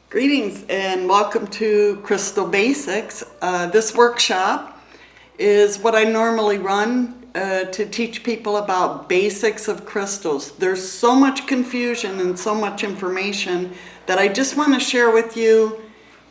Greetings and welcome to Crystal Basics. This workshop is what I normally run to teach people about basics of crystals. There's so much confusion and so much information that I just want to share with you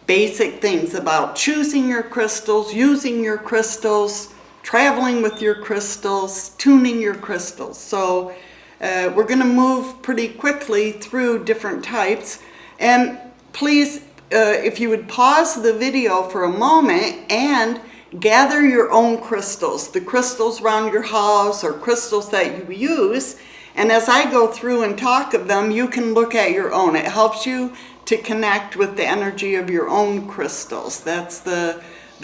basic things about choosing your crystals, using your crystals, traveling with your crystals, tuning your crystals. So we're going to move pretty quickly through different types. And please, if you would pause the video for a moment and gather your own crystals, the crystals around your house or crystals that you use. And as I go through and talk of them, you can look at your own. It helps you to connect with the energy of your own crystals. That's the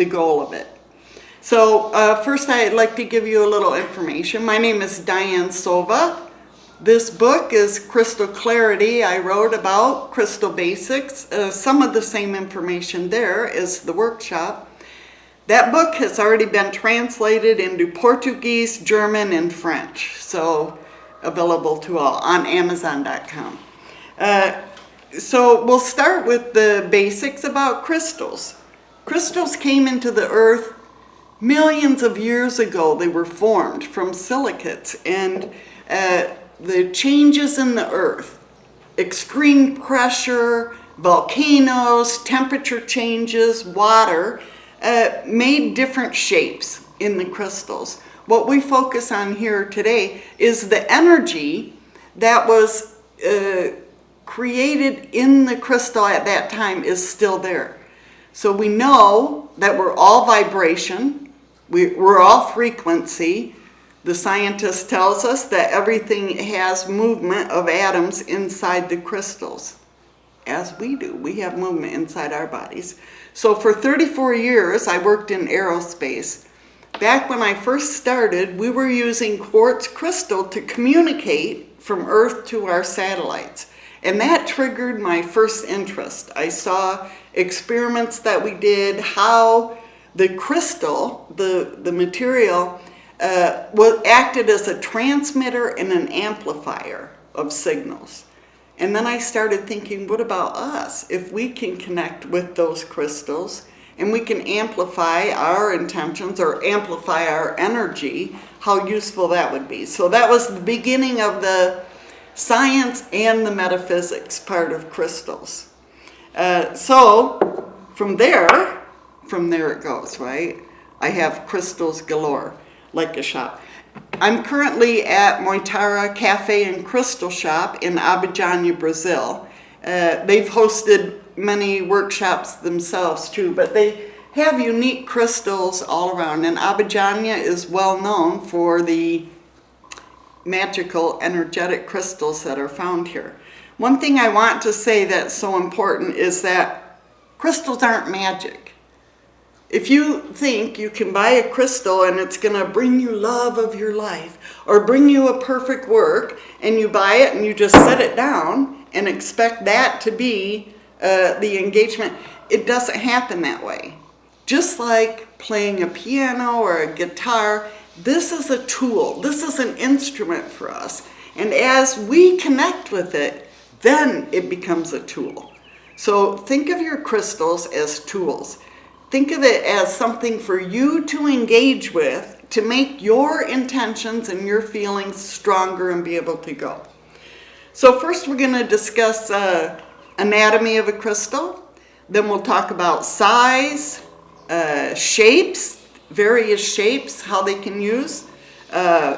goal of it. So first I'd like to give you a little information. My name is Diane Sova. This book is Crystal Clarity. I wrote about crystal basics. Some of the same information there is the workshop. That book has already been translated into Portuguese, German, and French. So available to all on Amazon.com. So we'll start with the basics about crystals. Crystals came into the earth millions of years ago. They were formed from silicates, and the changes in the earth, extreme pressure, volcanoes, temperature changes, water, made different shapes in the crystals. What we focus on here today is the energy that was created in the crystal at that time is still there. So we know that we're all vibration, we're all frequency. The scientist tells us that everything has movement of atoms inside the crystals, as we do. We have movement inside our bodies. So for 34 years, I worked in aerospace. Back when I first started, we were using quartz crystal to communicate from Earth to our satellites. And that triggered my first interest. I saw experiments that we did, how the crystal, the material, acted as a transmitter and an amplifier of signals. And then I started thinking, what about us? If we can connect with those crystals and we can amplify our intentions or amplify our energy, how useful that would be. So that was the beginning of the science and the metaphysics part of crystals. So from there it goes, right? I have crystals galore, like a shop. I'm currently at Moitara Cafe and Crystal Shop in Abidjan, Brazil. They've hosted many workshops themselves too, but they have unique crystals all around. And Abidjan is well known for the magical, energetic crystals that are found here. One thing I want to say that's so important is that crystals aren't magic. If you think you can buy a crystal and it's going to bring you love of your life or bring you a perfect work, and you buy it and you just set it down and expect that to be the engagement, it doesn't happen that way. Just like playing a piano or a guitar, this is a tool. This is an instrument for us. And as we connect with it, then it becomes a tool. So think of your crystals as tools. Think of it as something for you to engage with to make your intentions and your feelings stronger and be able to go. So first we're going to discuss anatomy of a crystal. Then we'll talk about size, shapes, various shapes, how they can use,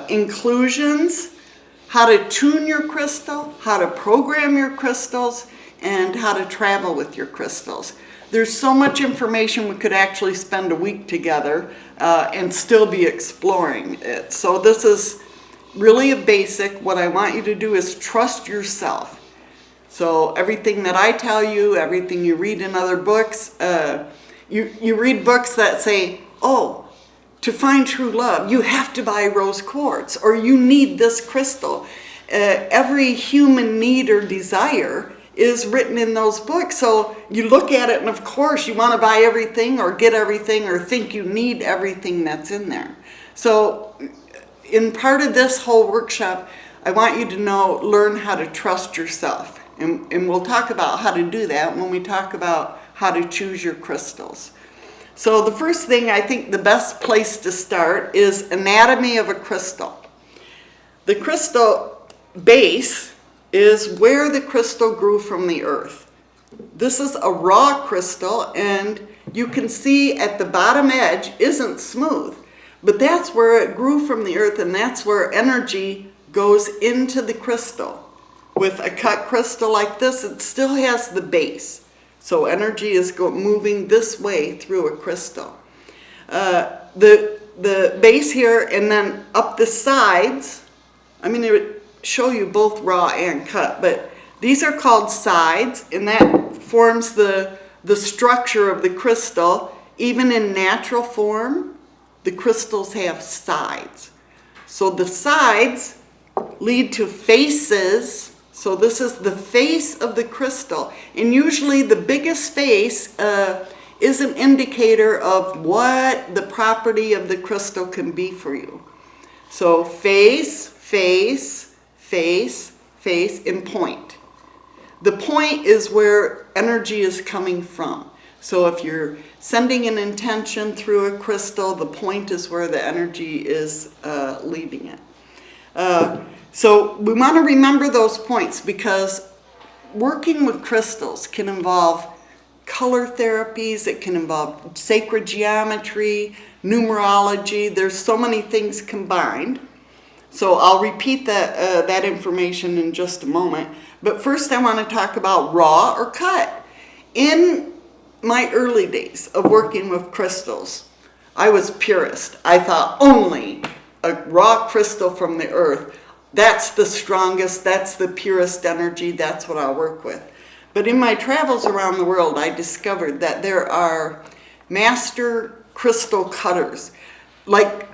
inclusions, how to tune your crystal, how to program your crystals, and how to travel with your crystals. There's so much information we could actually spend a week together and still be exploring it. So this is really a basic. What I want you to do is trust yourself. So everything that I tell you, everything you read in other books, you read books that say, oh, to find true love, you have to buy rose quartz, or you need this crystal. Every human need or desire is written in those books. So you look at it and of course you want to buy everything or get everything or think you need everything that's in there. So in part of this whole workshop, I want you to learn how to trust yourself. And we'll talk about how to do that when we talk about how to choose your crystals. So the first thing, I think the best place to start is anatomy of a crystal. The crystal base is where the crystal grew from the earth. This is a raw crystal, and you can see at the bottom edge isn't smooth, but that's where it grew from the earth, and that's where energy goes into the crystal. With a cut crystal like this, it still has the base. So energy is moving this way through a crystal. The base here, and then up the sides, I'm going to show you both raw and cut, but these are called sides, and that forms the structure of the crystal. Even in natural form, the crystals have sides. So the sides lead to faces. So this is the face of the crystal. And usually the biggest face is an indicator of what the property of the crystal can be for you. So face, face, face, face, and point. The point is where energy is coming from. So if you're sending an intention through a crystal, the point is where the energy is leaving it. So we want to remember those points, because working with crystals can involve color therapies, it can involve sacred geometry, numerology. There's so many things combined. So I'll repeat that information in just a moment. But first I want to talk about raw or cut. In my early days of working with crystals, I was purist. I thought only a raw crystal from the earth, that's the strongest, that's the purest energy, that's what I'll work with. But in my travels around the world, I discovered that there are master crystal cutters, like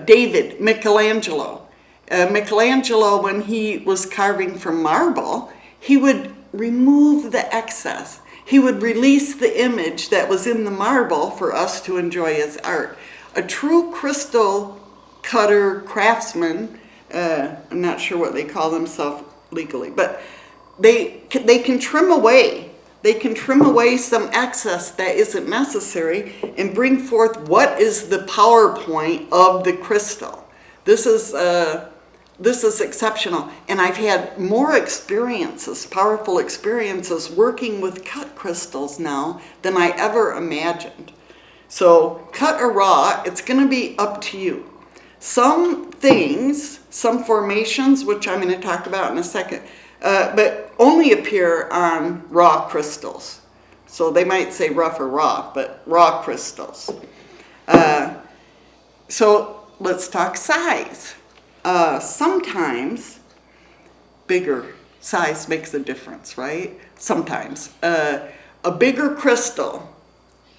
David, Michelangelo. Michelangelo, when he was carving from marble, he would remove the excess. He would release the image that was in the marble for us to enjoy as art. A true crystal cutter craftsman, I'm not sure what they call themselves legally, but they can trim away. They can trim away some excess that isn't necessary and bring forth what is the power point of the crystal. This is exceptional. And I've had more experiences, powerful experiences, working with cut crystals now than I ever imagined. So cut or raw, it's going to be up to you. Some things, some formations, which I'm going to talk about in a second, but only appear on raw crystals. So they might say rough or raw, but raw crystals. So let's talk size. Sometimes bigger size makes a difference, right? Sometimes. A bigger crystal,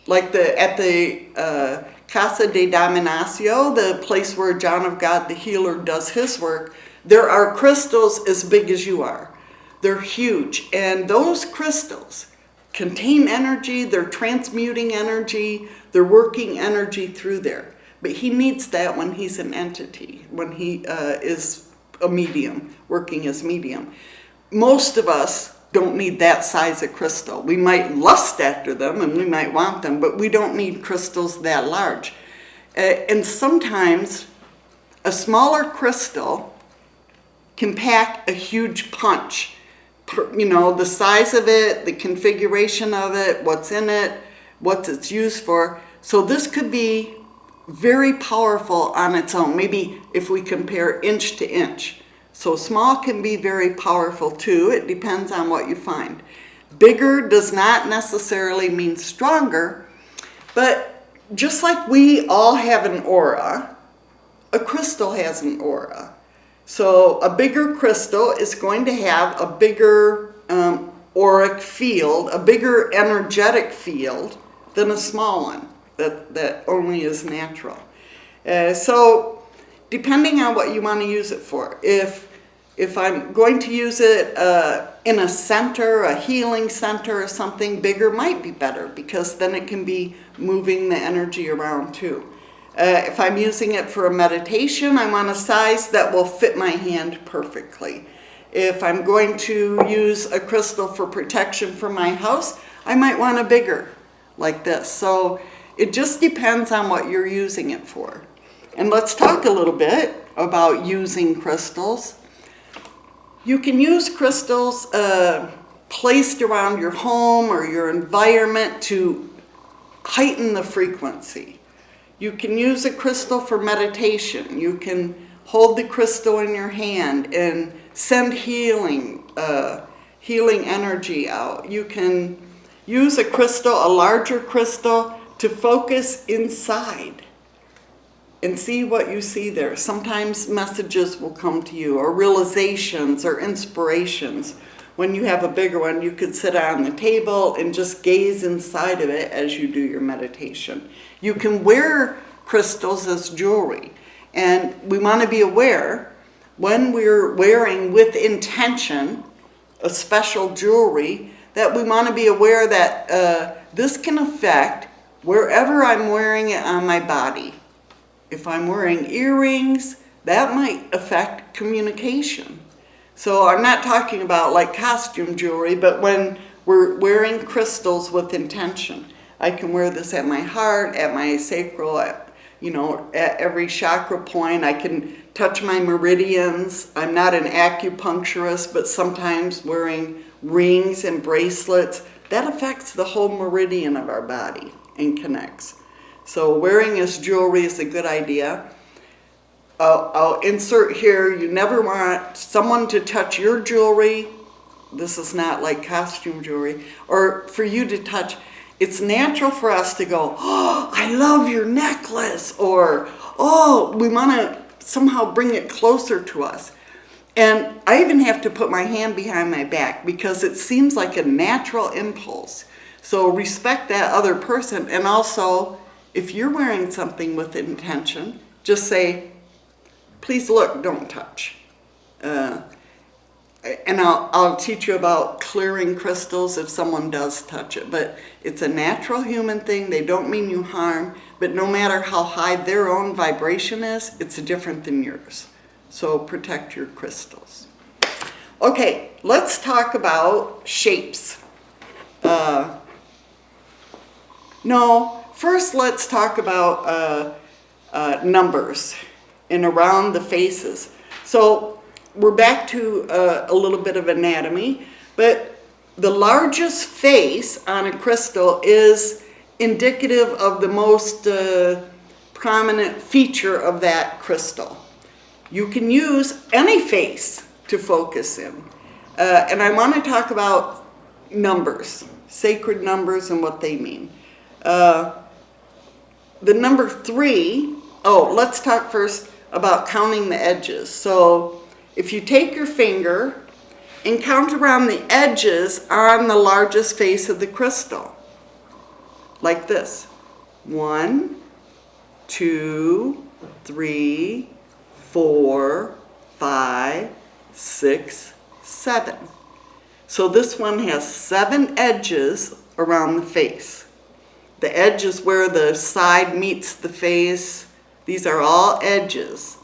like at the Casa de Dominacio, the place where John of God the Healer does his work, there are crystals as big as you are. They're huge. And those crystals contain energy, they're transmuting energy, they're working energy through there. But he needs that when he's an entity, when he is a medium, working as medium. Most of us don't need that size of crystal. We might lust after them and we might want them, but we don't need crystals that large. And sometimes a smaller crystal can pack a huge punch. You know, the size of it, the configuration of it, what's in it, what it's used for. So this could be very powerful on its own, maybe if we compare inch to inch. So small can be very powerful too. It depends on what you find. Bigger does not necessarily mean stronger, but just like we all have an aura, a crystal has an aura. So a bigger crystal is going to have a bigger auric field, a bigger energetic field than a small one that only is natural. So depending on what you want to use it for. If I'm going to use it in a center, a healing center or something, bigger might be better, because then it can be moving the energy around too. If I'm using it for a meditation, I want a size that will fit my hand perfectly. If I'm going to use a crystal for protection for my house, I might want a bigger, like this. So it just depends on what you're using it for. And let's talk a little bit about using crystals. You can use crystals placed around your home or your environment to heighten the frequency. You can use a crystal for meditation. You can hold the crystal in your hand and send healing energy out. You can use a crystal, a larger crystal, to focus inside and see what you see there. Sometimes messages will come to you, or realizations or inspirations. When you have a bigger one, you could sit on the table and just gaze inside of it as you do your meditation. You can wear crystals as jewelry. And we want to be aware when we're wearing with intention a special jewelry, that we want to be aware that this can affect wherever I'm wearing it on my body. If I'm wearing earrings, that might affect communication. So I'm not talking about like costume jewelry, but when we're wearing crystals with intention. I can wear this at my heart, at my sacral, at every chakra point. I can touch my meridians. I'm not an acupuncturist, but sometimes wearing rings and bracelets, that affects the whole meridian of our body and connects. So wearing as jewelry is a good idea. I'll insert here, you never want someone to touch your jewelry. This is not like costume jewelry. Or for you to touch. It's natural for us to go, oh, I love your necklace. Or, oh, we want to somehow bring it closer to us. And I even have to put my hand behind my back because it seems like a natural impulse. So respect that other person. And also, if you're wearing something with intention, just say, please look, don't touch. And I'll teach you about clearing crystals if someone does touch it. But it's a natural human thing. They don't mean you harm. But no matter how high their own vibration is, it's different than yours. So protect your crystals. Okay, let's talk about shapes. First let's talk about numbers and around the faces. So we're back to a little bit of anatomy, but the largest face on a crystal is indicative of the most prominent feature of that crystal. You can use any face to focus in. And I want to talk about numbers, sacred numbers and what they mean. The number 3, let's talk first about counting the edges. So if you take your finger and count around the edges on the largest face of the crystal, like this. 1, 2, 3, 4, 5, 6, 7. So this one has 7 edges around the face. The edge is where the side meets the face. These are all edges.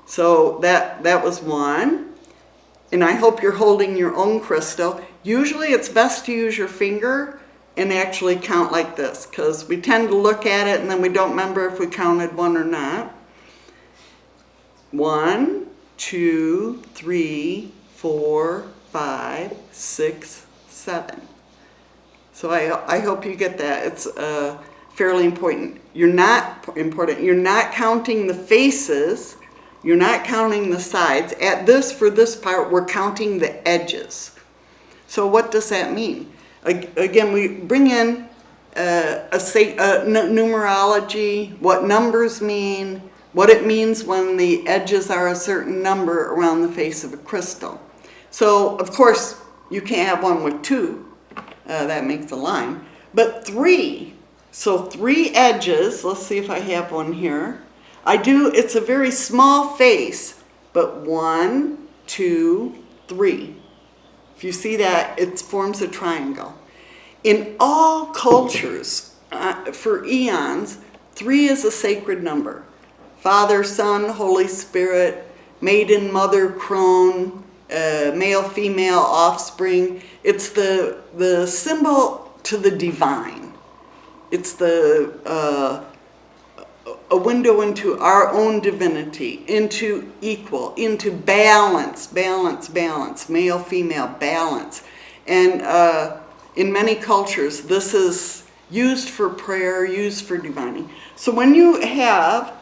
So that was 1. And I hope you're holding your own crystal. Usually it's best to use your finger and actually count like this, because we tend to look at it and then we don't remember if we counted 1 or not. 1, 2, 3, 4, 5, 6, 7. So I hope you get that. It's fairly important. You're not counting the faces. You're not counting the sides. For this part, we're counting the edges. So what does that mean? Again, we bring in numerology, what numbers mean, what it means when the edges are a certain number around the face of a crystal. So, of course, you can't have one with 2. That makes a line. But 3. So 3 edges. Let's see if I have one here. It's a very small face, but 1, 2, 3. If you see that, it forms a triangle. In all cultures, for eons, 3 is a sacred number. Father, Son, Holy Spirit, Maiden, Mother, Crone, male, female, offspring. It's the symbol to the divine. It's a window into our own divinity, into equal, into balance, male, female, balance. And in many cultures, this is used for prayer, used for divining. So when you have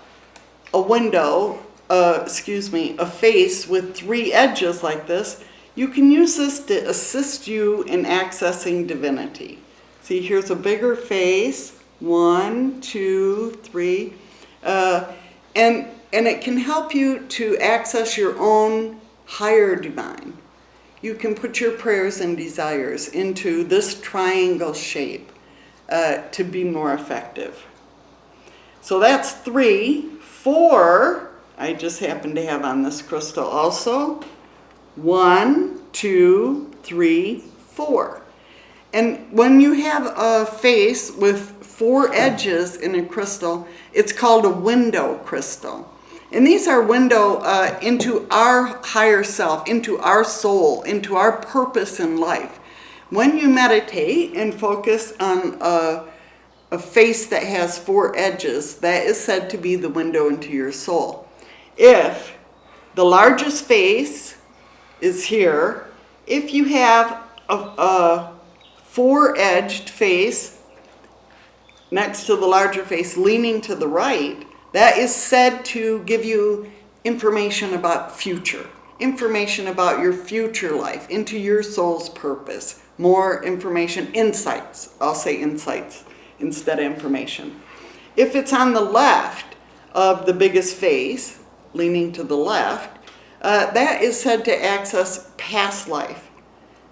a window, a face with 3 edges like this, you can use this to assist you in accessing divinity. See, here's a bigger face, 1, 2, 3, and it can help you to access your own higher divine. You can put your prayers and desires into this triangle shape to be more effective. So that's 3. 4, I just happen to have on this crystal also. 1, 2, 3, 4. And when you have a face with 4 edges in a crystal, it's called a window crystal. And these are window into our higher self, into our soul, into our purpose in life. When you meditate and focus on a face that has 4 edges, that is said to be the window into your soul. If the largest face is here, if you have a 4-edged face next to the larger face leaning to the right, that is said to give you information about future, information about your future life, into your soul's purpose, more information, insights. I'll say insights instead of information. If it's on the left of the biggest face, leaning to the left, that is said to access past life.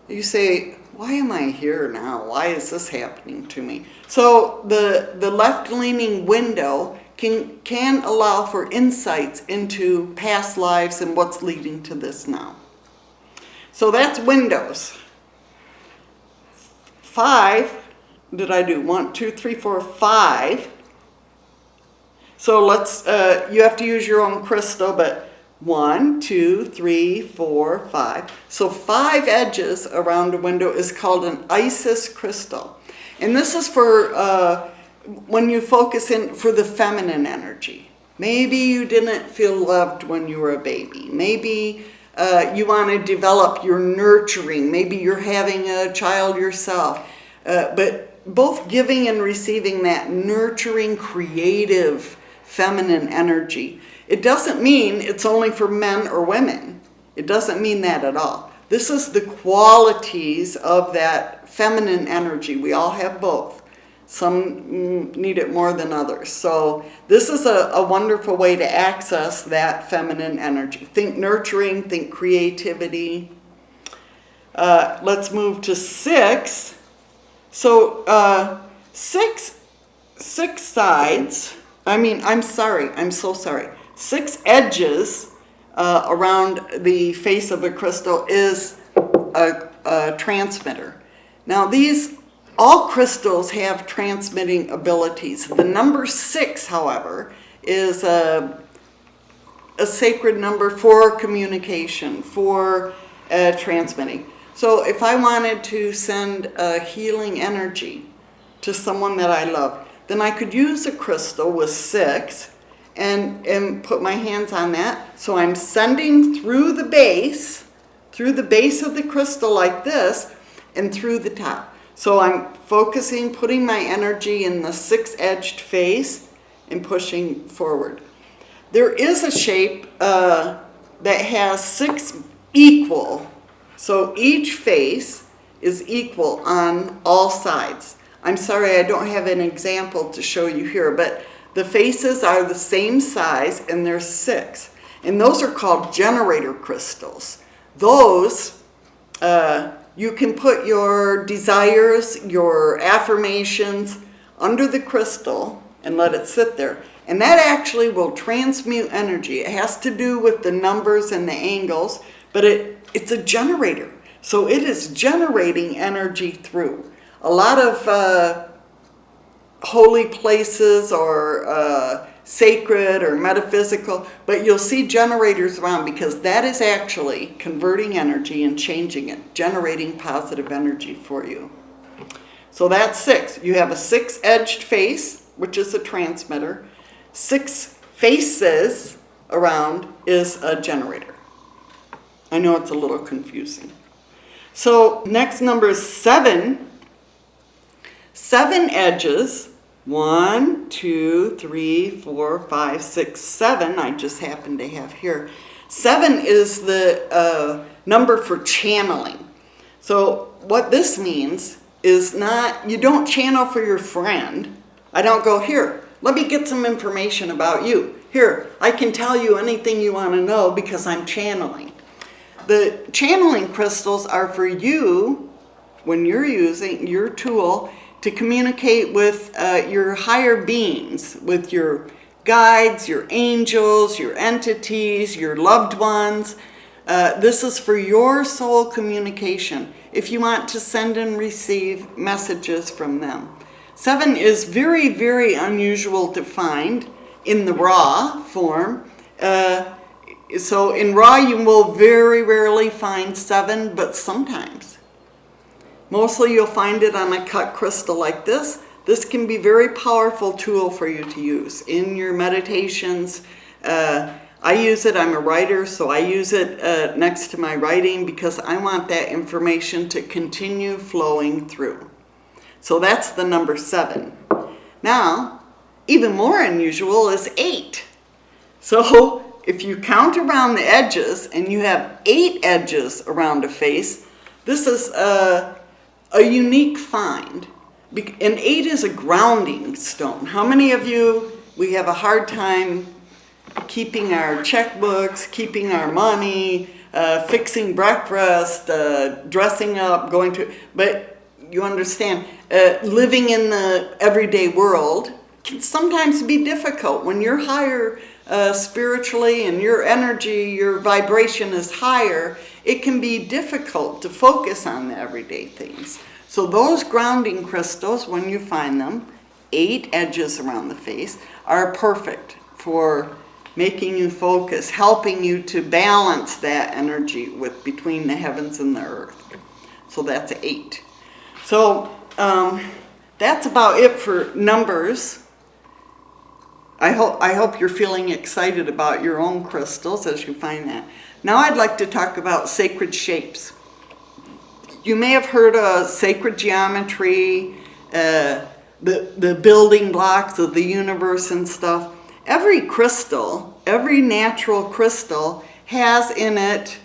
You say, why am I here now? Why is this happening to me? So the left-leaning window can allow for insights into past lives and what's leading to this now. So that's windows. 5, did I do 1, 2, 3, 4, 5? So let's, you have to use your own crystal, but 1, 2, 3, 4, 5. So 5 edges around a window is called an Isis crystal. And this is for when you focus in for the feminine energy. Maybe you didn't feel loved when you were a baby. Maybe you want to develop your nurturing. Maybe you're having a child yourself. But both giving and receiving that nurturing, creative, feminine energy. It doesn't mean it's only for men or women. It doesn't mean that at all. This is the qualities of that feminine energy. We all have both. Some need it more than others. So this is a wonderful way to access that feminine energy. Think nurturing, think creativity. Let's move to 6. So 6 sides, I'm so sorry. 6 edges around the face of a crystal is a transmitter. Now all crystals have transmitting abilities. The number 6, however, is a sacred number for communication, for transmitting. So if I wanted to send a healing energy to someone that I love, then I could use a crystal with 6 and put my hands on that. So I'm sending through the base of the crystal like this, and through the top. So I'm focusing, putting my energy in the 6-edged face and pushing forward. There is a shape that has 6 equal. So each face is equal on all sides. I'm sorry I don't have an example to show you here, but the faces are the same size and there's 6. And those are called generator crystals. Those, you can put your desires, your affirmations under the crystal and let it sit there. And that actually will transmute energy. It has to do with the numbers and the angles, but it's a generator. So it is generating energy through. A lot of holy places or sacred or metaphysical, but you'll see generators around because that is actually converting energy and changing it, generating positive energy for you. So that's 6. You have a 6-edged face, which is a transmitter. 6 faces around is a generator. I know it's a little confusing. So next number is 7. 7 edges. 1, 2, 3, 4, 5, 6, 7. I just happen to have here. 7 is the number for channeling. So what this means is not, you don't channel for your friend. I don't go, here, let me get some information about you. Here, I can tell you anything you want to know because I'm channeling. The channeling crystals are for you when you're using your tool to communicate with your higher beings, with your guides, your angels, your entities, your loved ones. This is for your soul communication if you want to send and receive messages from them. 7 is very, very unusual to find in the raw form. So in raw you will very rarely find 7, but sometimes. Mostly you'll find it on a cut crystal like this. This can be a very powerful tool for you to use in your meditations. I use it, I'm a writer, so I use it next to my writing because I want that information to continue flowing through. So that's the number 7. Now, even more unusual is 8. So if you count around the edges and you have 8 edges around a face, this is a unique find. And 8 is a grounding stone. How many of you, we have a hard time keeping our checkbooks, keeping our money, fixing breakfast, dressing up, going to, but you understand, living in the everyday world can sometimes be difficult. When you're higher spiritually and your energy, your vibration is higher, it can be difficult to focus on the everyday things. So those grounding crystals, when you find them, 8 edges around the face, are perfect for making you focus, helping you to balance that energy with between the heavens and the earth. So that's 8. So that's about it for numbers. I hope you're feeling excited about your own crystals as you find that. Now I'd like to talk about sacred shapes. You may have heard of sacred geometry, the building blocks of the universe and stuff. Every crystal, every natural crystal has in it,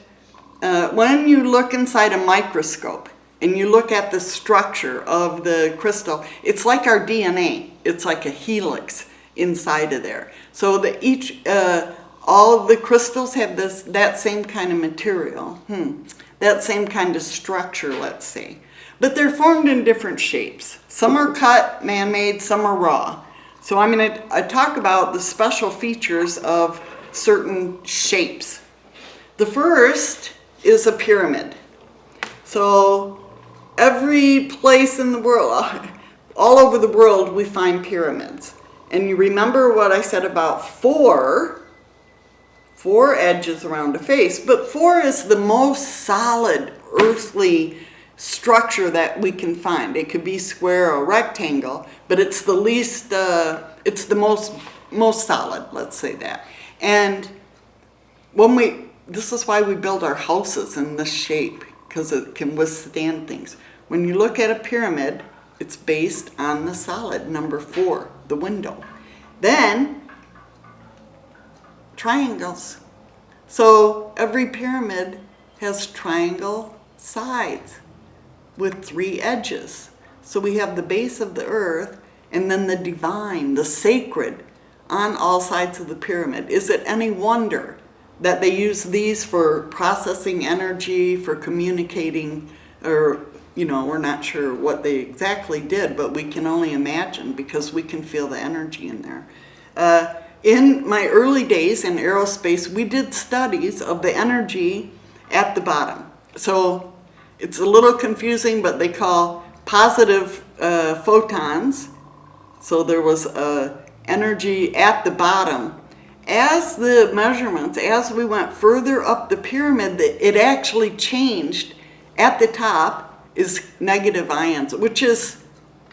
when you look inside a microscope and you look at the structure of the crystal, it's like our DNA. It's like a helix inside of there. So all the crystals have that same kind of material, that same kind of structure, let's say. But they're formed in different shapes. Some are cut, man-made, some are raw. So I'm going to talk about the special features of certain shapes. The first is a pyramid. So every place in the world, all over the world, we find pyramids. And you remember what I said about 4 edges around a face, but 4 is the most solid earthly structure that we can find. It could be square or rectangle, but it's the least, it's the most solid, let's say that. And this is why we build our houses in this shape, because it can withstand things. When you look at a pyramid, it's based on the solid, number 4, the window. Then, triangles. So every pyramid has triangle sides with 3 edges. So we have the base of the earth and then the divine, the sacred, on all sides of the pyramid. Is it any wonder that they use these for processing energy, for communicating, or, we're not sure what they exactly did, but we can only imagine because we can feel the energy in there. In my early days in aerospace, we did studies of the energy at the bottom. So it's a little confusing, but they call positive photons. So there was energy at the bottom. As the measurements, as we went further up the pyramid, it actually changed. At the top is negative ions, which is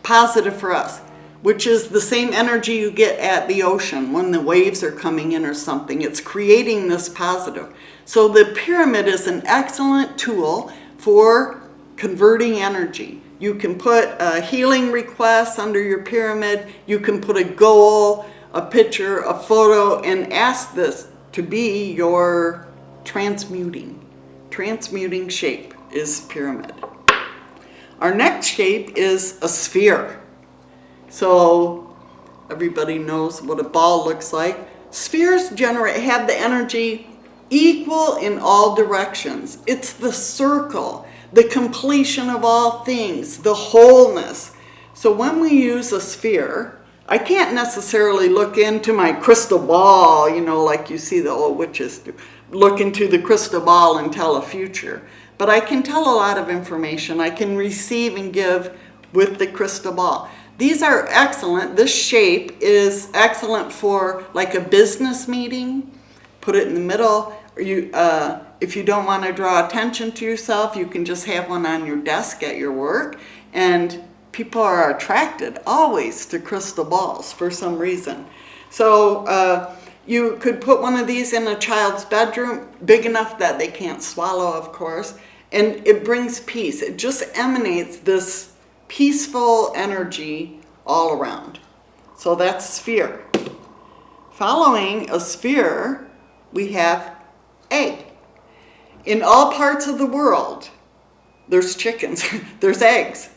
positive for us, which is the same energy you get at the ocean when the waves are coming in or something. It's creating this positive. So the pyramid is an excellent tool for converting energy. You can put a healing request under your pyramid. You can put a goal, a picture, a photo, and ask this to be your transmuting shape is pyramid. Our next shape is a sphere. So everybody knows what a ball looks like. Spheres have the energy equal in all directions. It's the circle, the completion of all things, the wholeness. So when we use a sphere, I can't necessarily look into my crystal ball, like you see the old witches do. Look into the crystal ball and tell a future. But I can tell a lot of information. I can receive and give with the crystal ball. These are excellent. This shape is excellent for like a business meeting. Put it in the middle. Or if you don't want to draw attention to yourself, you can just have one on your desk at your work. And people are attracted always to crystal balls for some reason. So you could put one of these in a child's bedroom, big enough that they can't swallow, of course, and it brings peace. It just emanates this peaceful energy all around. So that's sphere. Following a sphere, we have egg. In all parts of the world, there's chickens, there's eggs.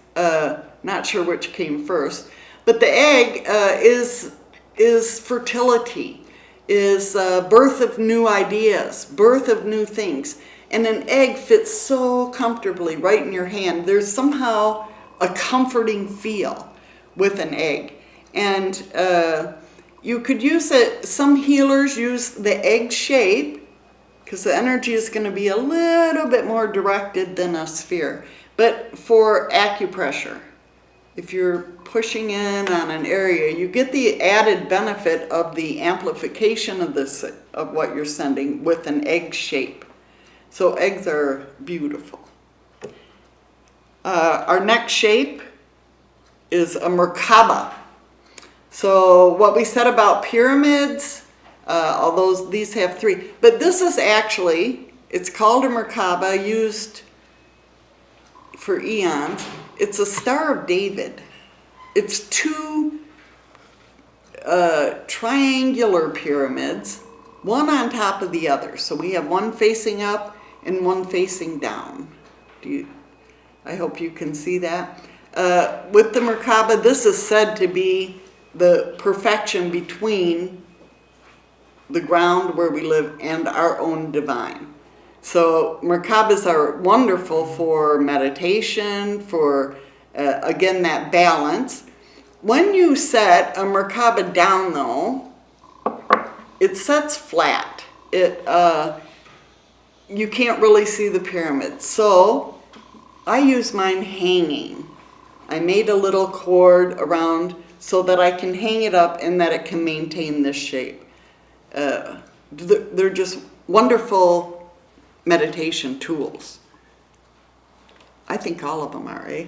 Not sure which came first, but the egg is fertility, is birth of new ideas, birth of new things. And an egg fits so comfortably right in your hand. There's somehow a comforting feel with an egg. And you could use it, some healers use the egg shape because the energy is going to be a little bit more directed than a sphere. But for acupressure, if you're pushing in on an area, you get the added benefit of the amplification of what you're sending with an egg shape. So eggs are beautiful. Our next shape is a Merkava. So what we said about pyramids, although these have three, but this is actually, it's called a Merkava, used for eons. It's a Star of David. It's two triangular pyramids, one on top of the other. So we have one facing up and one facing down. I hope you can see that. With the Merkava, this is said to be the perfection between the ground where we live and our own divine. So Merkavas are wonderful for meditation, for, again, that balance. When you set a Merkava down, though, it sets flat. You can't really see the pyramid. So I use mine hanging. I made a little cord around so that I can hang it up and that it can maintain this shape. They're just wonderful meditation tools. I think all of them are, eh?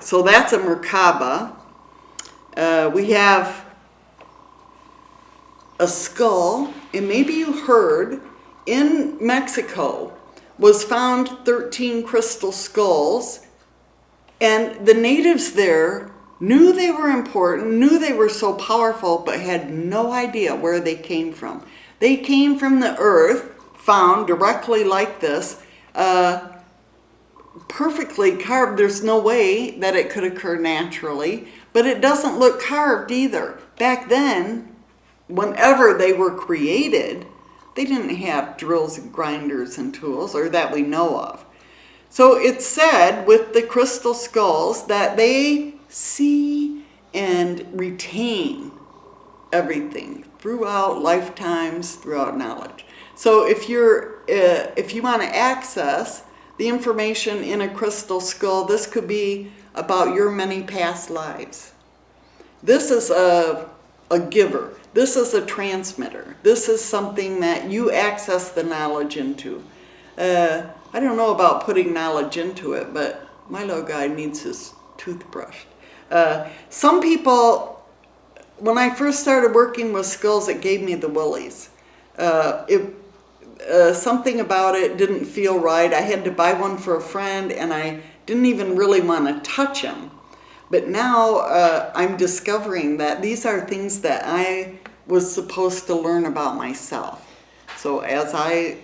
So that's a Merkava. We have a skull, and maybe you heard, in Mexico was found 13 crystal skulls, and the natives there knew they were important, knew they were so powerful, but had no idea where they came from. They came from the earth, found directly like this, perfectly carved. There's no way that it could occur naturally, but it doesn't look carved either. Back then, whenever they were created, they didn't have drills and grinders and tools, or that we know of. So it's said with the crystal skulls that they see and retain everything throughout lifetimes, throughout knowledge. So if you want to access the information in a crystal skull, this could be about your many past lives. This is a a giver. This is a transmitter. This is something that you access the knowledge into. I don't know about putting knowledge into it, but my little guy needs his toothbrush. Some people, when I first started working with skulls, it gave me the willies. Something about it didn't feel right. I had to buy one for a friend, and I didn't even really want to touch him. But now I'm discovering that these are things that I was supposed to learn about myself. So as I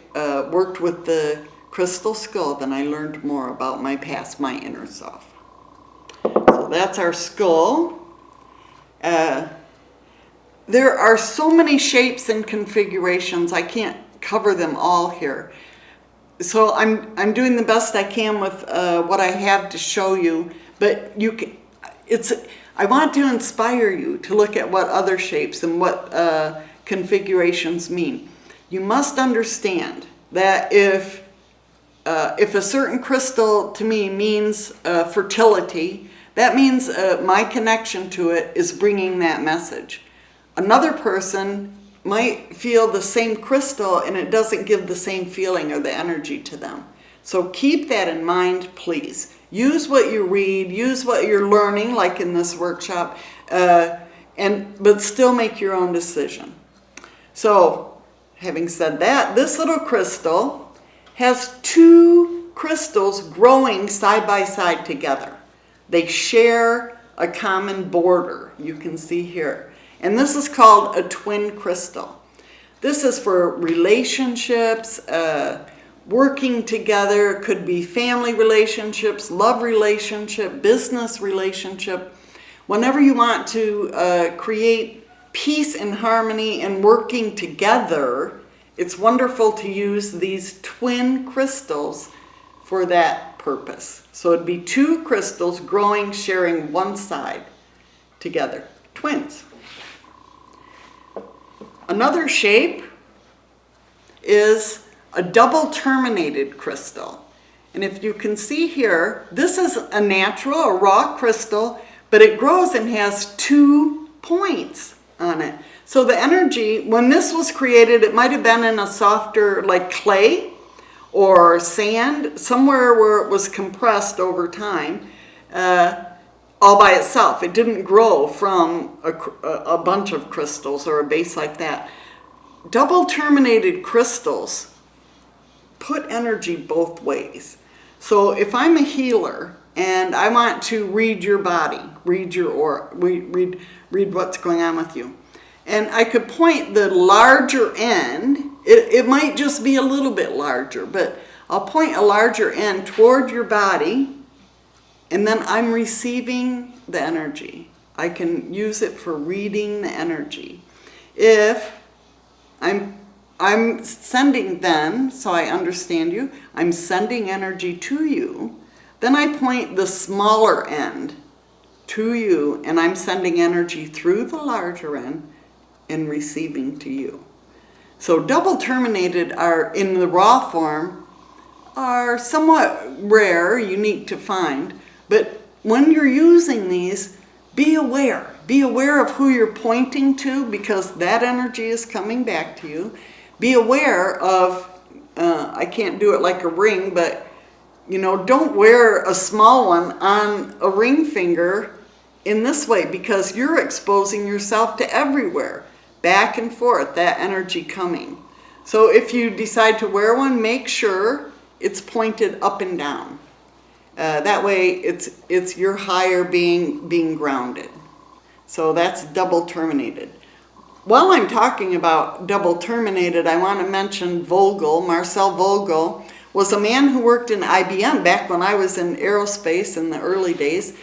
worked with the crystal skull, then I learned more about my past, my inner self. So that's our skull. There are so many shapes and configurations, I can't cover them all here. So I'm doing the best I can with what I have to show you, but you can, I want to inspire you to look at what other shapes and what configurations mean. You must understand that if a certain crystal to me means fertility, that means my connection to it is bringing that message. Another person might feel the same crystal and it doesn't give the same feeling or the energy to them. So keep that in mind, please. Use what you read, use what you're learning, like in this workshop, but still make your own decision. So, having said that, this little crystal has two crystals growing side by side together. They share a common border, you can see here. And this is called a twin crystal. This is for relationships, working together. It could be family relationships, love relationship, business relationship. Whenever you want to create peace and harmony and working together, it's wonderful to use these twin crystals for that purpose. So it'd be two crystals growing, sharing one side together. Twins. Another shape is a double terminated crystal. And if you can see here, this is a natural, a raw crystal, but it grows and has 2 points on it. So the energy, when this was created, it might have been in a softer, like clay or sand, somewhere where it was compressed over time, all by itself. It didn't grow from a bunch of crystals or a base like that. Double terminated crystals put energy both ways. So if I'm a healer and I want to read your body, read your aura, read what's going on with you, and I could point the larger end, it might just be a little bit larger, but I'll point a larger end toward your body, and then I'm receiving the energy. I can use it for reading the energy. If I'm sending then, so I understand you, I'm sending energy to you, then I point the smaller end to you, and I'm sending energy through the larger end and receiving to you. So double terminated are, in the raw form, are somewhat rare, unique to find, but when you're using these, be aware. Be aware of who you're pointing to, because that energy is coming back to you. Be aware of, I can't do it like a ring, but don't wear a small one on a ring finger in this way, because you're exposing yourself to everywhere, back and forth, that energy coming. So if you decide to wear one, make sure it's pointed up and down. That way it's your higher being grounded. So that's double terminated. While I'm talking about double terminated, I want to mention Marcel Vogel was a man who worked in IBM back when I was in aerospace in the early days.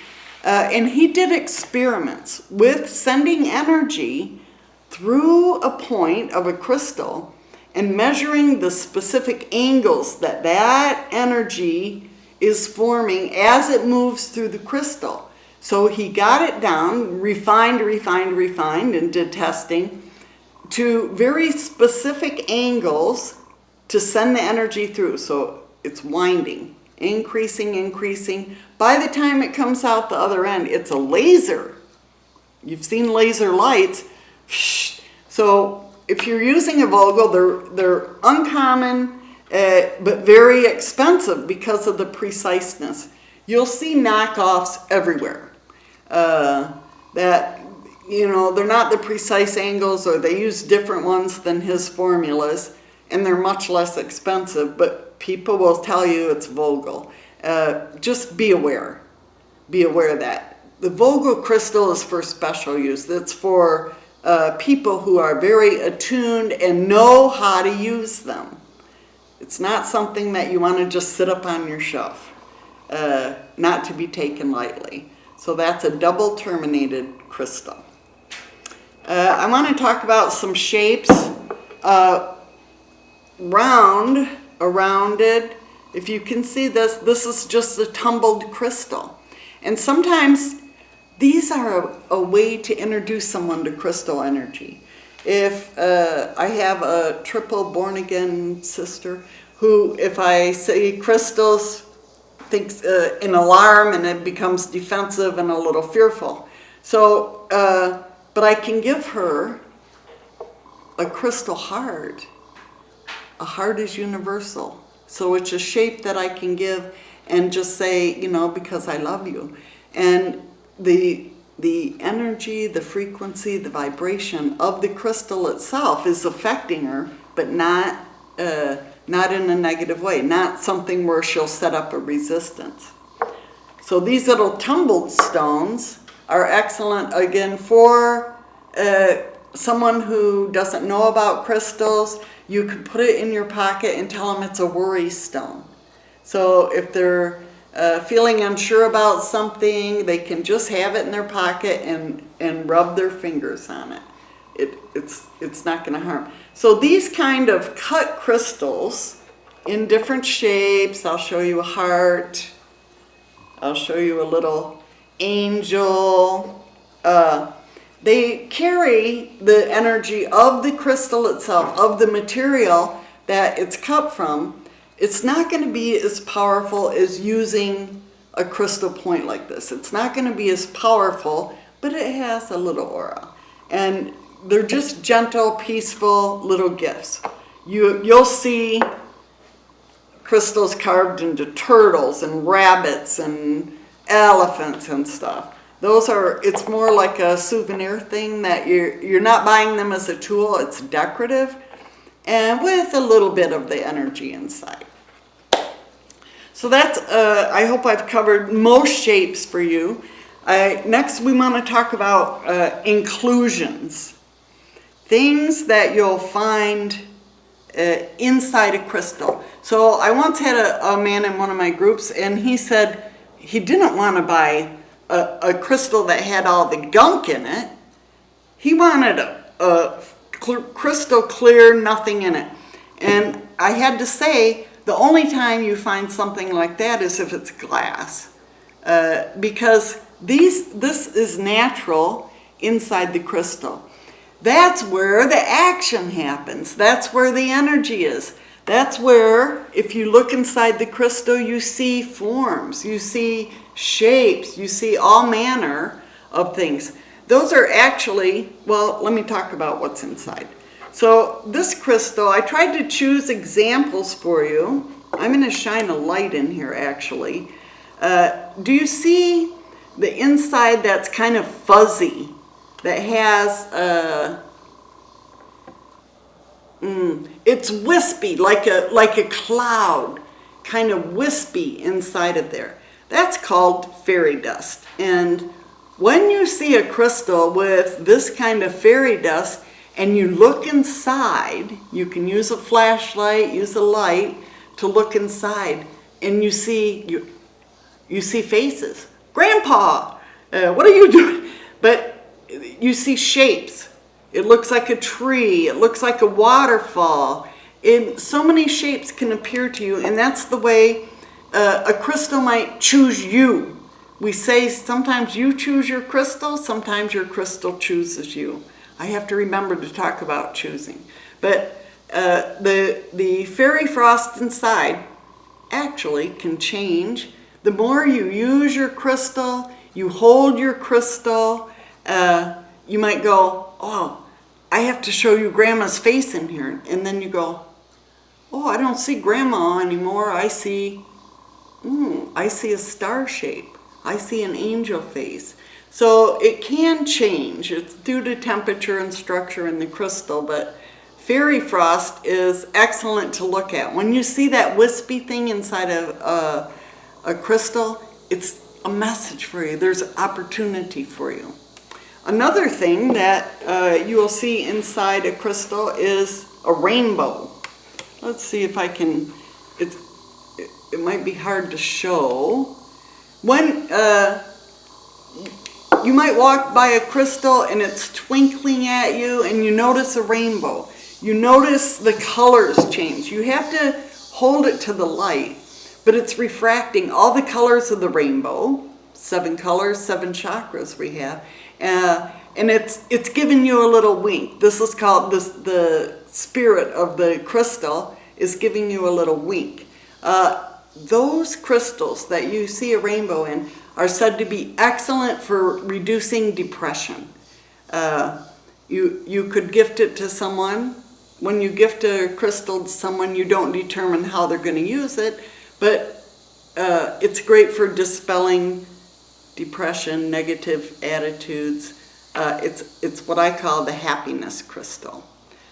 And he did experiments with sending energy through a point of a crystal and measuring the specific angles that energy is forming as it moves through the crystal. So he got it down, refined, and did testing to very specific angles to send the energy through. So it's winding, increasing. By the time it comes out the other end, it's a laser. You've seen laser lights. So if you're using a Vogel, they're uncommon, but very expensive because of the preciseness. You'll see knockoffs everywhere. That, you know, they're not the precise angles, or they use different ones than his formulas, and they're much less expensive, but people will tell you it's Vogel. Just be aware. Be aware of that. The Vogel crystal is for special use. It's for people who are very attuned and know how to use them. It's not something that you want to just sit up on your shelf, not to be taken lightly. So that's a double terminated crystal. I want to talk about some shapes. Round, a rounded. If you can see this, this is just a tumbled crystal. And sometimes these are a way to introduce someone to crystal energy. If I have a triple born-again sister who, if I say crystals, thinks an alarm, and it becomes defensive and a little fearful. So, but I can give her a crystal heart. A heart is universal. So it's a shape that I can give and just say, you know, because I love you. And the energy, the frequency, the vibration of the crystal itself is affecting her, but not in a negative way, not something where she'll set up a resistance. So these little tumbled stones are excellent, again, for someone who doesn't know about crystals. You can put it in your pocket and tell them it's a worry stone. So if they're feeling unsure about something, they can just have it in their pocket and rub their fingers on it. It's not going to harm. So these kind of cut crystals in different shapes. I'll show you a heart. I'll show you a little angel. They carry the energy of the crystal itself, of the material that it's cut from. It's not going to be as powerful as using a crystal point like this. It's not going to be as powerful, but it has a little aura. And they're just gentle, peaceful little gifts. You'll see crystals carved into turtles and rabbits and elephants and stuff. It's more like a souvenir thing that you're not buying them as a tool. It's decorative and with a little bit of the energy inside. So that's, I hope I've covered most shapes for you. Next we want to talk about inclusions. Things that you'll find inside a crystal. So I once had a man in one of my groups, and he said he didn't want to buy a crystal that had all the gunk in it. He wanted a crystal clear, nothing in it. And I had to say, the only time you find something like that is if it's glass. Because this is natural inside the crystal. That's where the action happens. That's where the energy is. That's where, if you look inside the crystal, you see forms, you see shapes, you see all manner of things. Those are actually, well, let me talk about what's inside. So this crystal, I tried to choose examples for you. I'm going to shine a light in here, actually. Do you see the inside that's kind of fuzzy, that has it's wispy, like a cloud, kind of wispy inside of there. That's called fairy dust. And when you see a crystal with this kind of fairy dust and you look inside, you can use a flashlight, use a light to look inside, and you see faces. Grandpa, what are you doing? But you see shapes. It looks like a tree. It looks like a waterfall. So many shapes can appear to you, and that's the way a crystal might choose you. We say sometimes you choose your crystal, sometimes your crystal chooses you. I have to remember to talk about choosing. But the fairy frost inside actually can change. The more you use your crystal, you hold your crystal, you might go, oh, I have to show you Grandma's face in here. And then you go, oh, I don't see Grandma anymore. I see a star shape. I see an angel face. So it can change. It's due to temperature and structure in the crystal, but fairy frost is excellent to look at. When you see that wispy thing inside of a crystal, it's a message for you. There's opportunity for you. Another thing that you will see inside a crystal is a rainbow. Let's see if I can, it might be hard to show. When you might walk by a crystal and it's twinkling at you and you notice a rainbow. You notice the colors change. You have to hold it to the light, but it's refracting all the colors of the rainbow. 7 colors, 7 chakras we have. And it's giving you a little wink. This is called, the spirit of the crystal is giving you a little wink. Those crystals that you see a rainbow in are said to be excellent for reducing depression. You could gift it to someone. When you gift a crystal to someone, you don't determine how they're going to use it, but it's great for dispelling depression, negative attitudes. It's what I call the happiness crystal.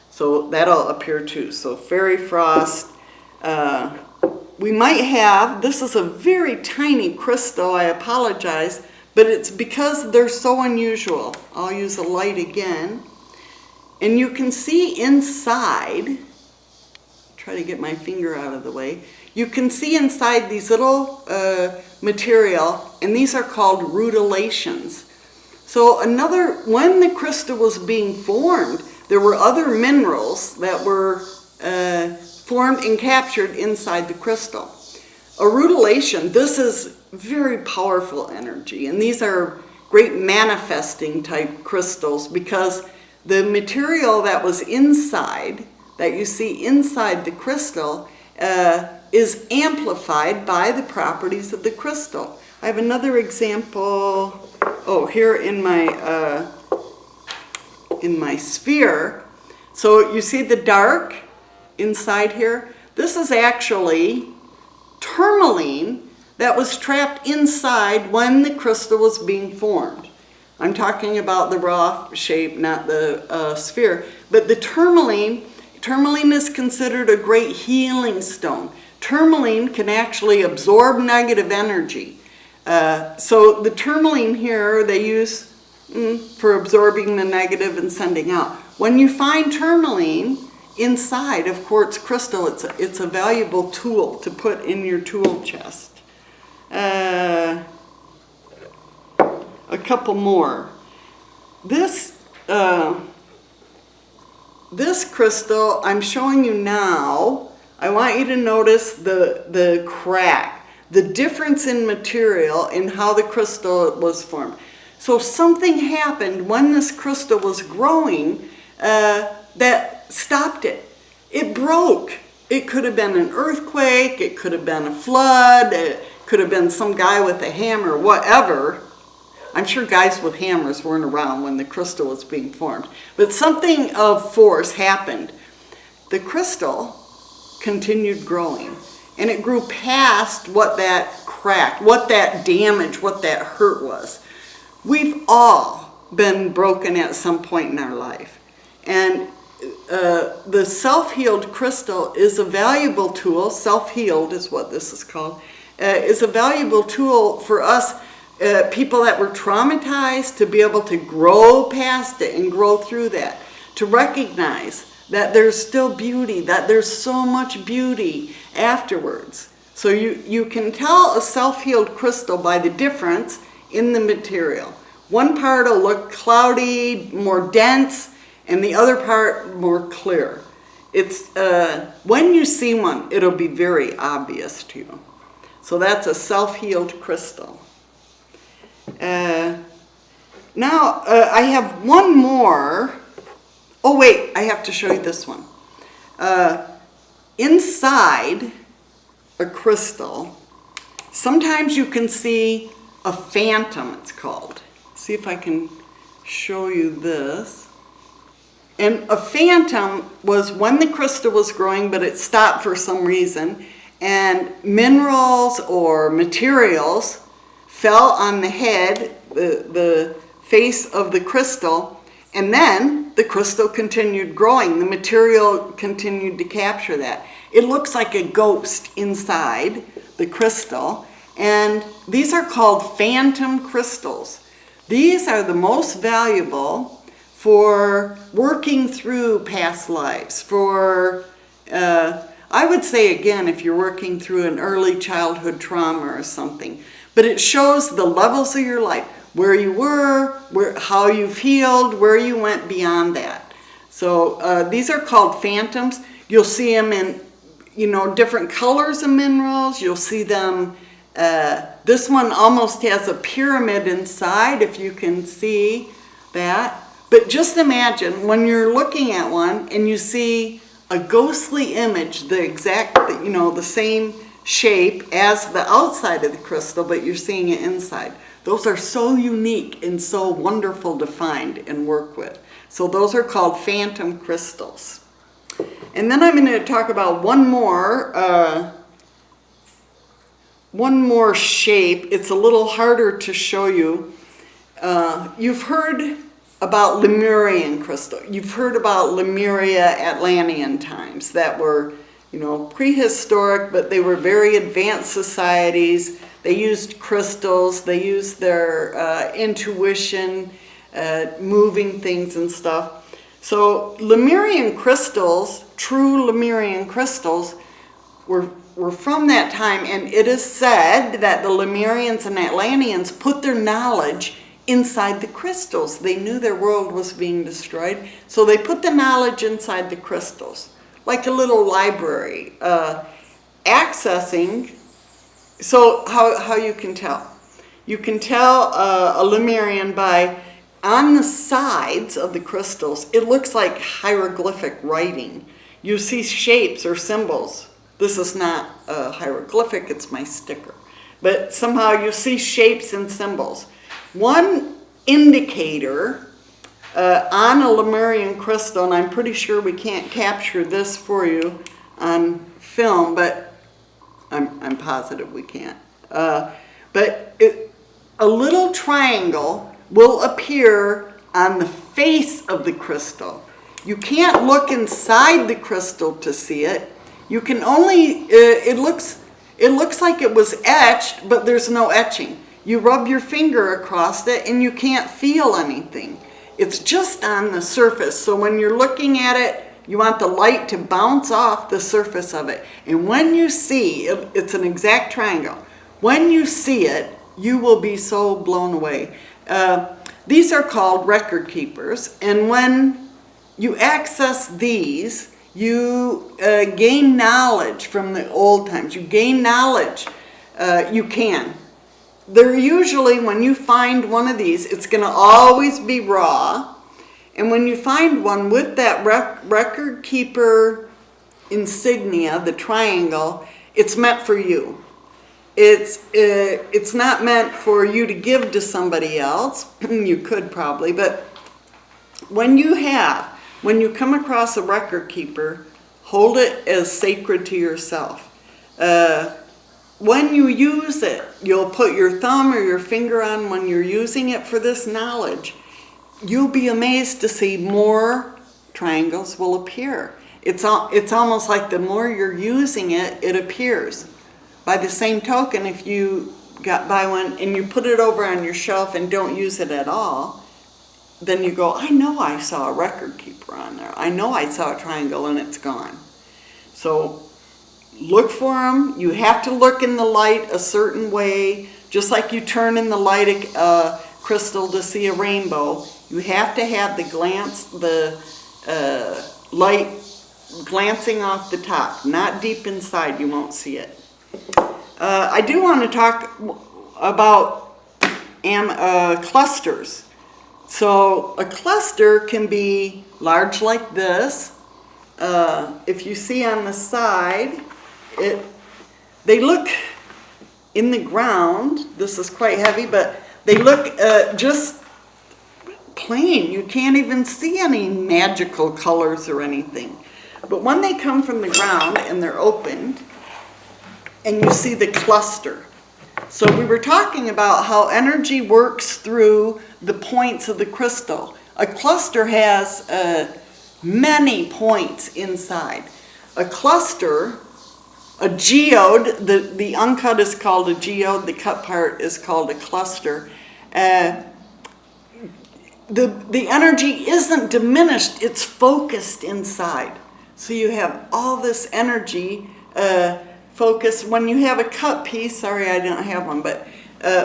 So that'll appear too. So fairy frost. We might have, this is a very tiny crystal, I apologize, but it's because they're so unusual. I'll use a light again. And you can see inside, try to get my finger out of the way, you can see inside these little material, and these are called rutilations. So when the crystal was being formed, there were other minerals that were formed and captured inside the crystal. A rutilation, this is very powerful energy, and these are great manifesting type crystals because the material that was inside, that you see inside the crystal, is amplified by the properties of the crystal. I have another example, here in my sphere. So you see the dark inside here? This is actually tourmaline that was trapped inside when the crystal was being formed. I'm talking about the raw shape, not the sphere. But the tourmaline is considered a great healing stone. Tourmaline can actually absorb negative energy. So the tourmaline here they use for absorbing the negative and sending out. When you find tourmaline inside of quartz crystal, it's a valuable tool to put in your tool chest. A couple more. This crystal I'm showing you now, I want you to notice the crack, the difference in material in how the crystal was formed. So something happened when this crystal was growing that stopped it. It broke. It could have been an earthquake, it could have been a flood, it could have been some guy with a hammer, whatever. I'm sure guys with hammers weren't around when the crystal was being formed. But something of force happened. The crystal continued growing. And it grew past what that crack, what that damage, what that hurt was. We've all been broken at some point in our life. And the self-healed crystal is a valuable tool. Self-healed is what this is called. Is a valuable tool for us people that were traumatized to be able to grow past it and grow through that, to recognize that there's still beauty, that there's so much beauty afterwards. So you can tell a self-healed crystal by the difference in the material. One part will look cloudy, more dense, and the other part more clear. It's when you see one, it'll be very obvious to you. So that's a self-healed crystal. Now, I have one more. Oh, wait, I have to show you this one. Inside a crystal, sometimes you can see a phantom, it's called. See if I can show you this. And a phantom was when the crystal was growing, but it stopped for some reason, and minerals or materials fell on the head, the face of the crystal, and then the crystal continued growing. The material continued to capture that. It looks like a ghost inside the crystal, and these are called phantom crystals. These are the most valuable for working through past lives, for, I would say again, if you're working through an early childhood trauma or something, but it shows the levels of your life, where you were, how you've healed, where you went beyond that. So these are called phantoms. You'll see them in, different colors of minerals. You'll see them, this one almost has a pyramid inside, if you can see that. But just imagine when you're looking at one and you see a ghostly image, the exact, the same shape as the outside of the crystal, but you're seeing it inside. Those are so unique and so wonderful to find and work with. So those are called phantom crystals. And then I'm going to talk about one more shape. It's a little harder to show you. You've heard about Lemurian crystal. You've heard about Lemuria Atlantean times that were, prehistoric, but they were very advanced societies. They used crystals. They used their intuition, moving things and stuff. So Lemurian crystals, true Lemurian crystals, were from that time, and it is said that the Lemurians and Atlanteans put their knowledge inside the crystals. They knew their world was being destroyed, so they put the knowledge inside the crystals, like a little library, accessing. So how you can tell? You can tell a Lemurian by, on the sides of the crystals, it looks like hieroglyphic writing. You see shapes or symbols. This is not a hieroglyphic, it's my sticker. But somehow you see shapes and symbols. One indicator on a Lemurian crystal, and I'm pretty sure we can't capture this for you on film, but I'm positive we can't. But a little triangle will appear on the face of the crystal. You can't look inside the crystal to see it. You can only, it looks like it was etched, but there's no etching. You rub your finger across it and you can't feel anything. It's just on the surface. So when you're looking at it, you want the light to bounce off the surface of it. And when you see, it's an exact triangle. When you see it, you will be so blown away. These are called record keepers. And when you access these, you gain knowledge from the old times. You gain knowledge. You can. They're usually, when you find one of these, it's going to always be raw. And when you find one with that record keeper insignia, the triangle, it's meant for you. It's not meant for you to give to somebody else. You could probably, but when you come across a record keeper, hold it as sacred to yourself. When you use it, you'll put your thumb or your finger on when you're using it for this knowledge. You'll be amazed to see more triangles will appear. It's almost like the more you're using it, it appears. By the same token, if you buy one and you put it over on your shelf and don't use it at all, then you go, I know I saw a record keeper on there. I know I saw a triangle and it's gone. So look for them. You have to look in the light a certain way, just like you turn in the light a crystal to see a rainbow. You have to have the light glancing off the top, not deep inside. You won't see it. I do want to talk about clusters. So a cluster can be large like this. If you see on the side, they look in the ground. This is quite heavy, but they look just plain. You can't even see any magical colors or anything. But when they come from the ground and they're opened, and you see the cluster. So we were talking about how energy works through the points of the crystal. A cluster has many points inside. A cluster, a geode, the uncut is called a geode, the cut part is called a cluster. The energy isn't diminished, it's focused inside. So you have all this energy focused. When you have a cut piece, sorry I didn't have one, but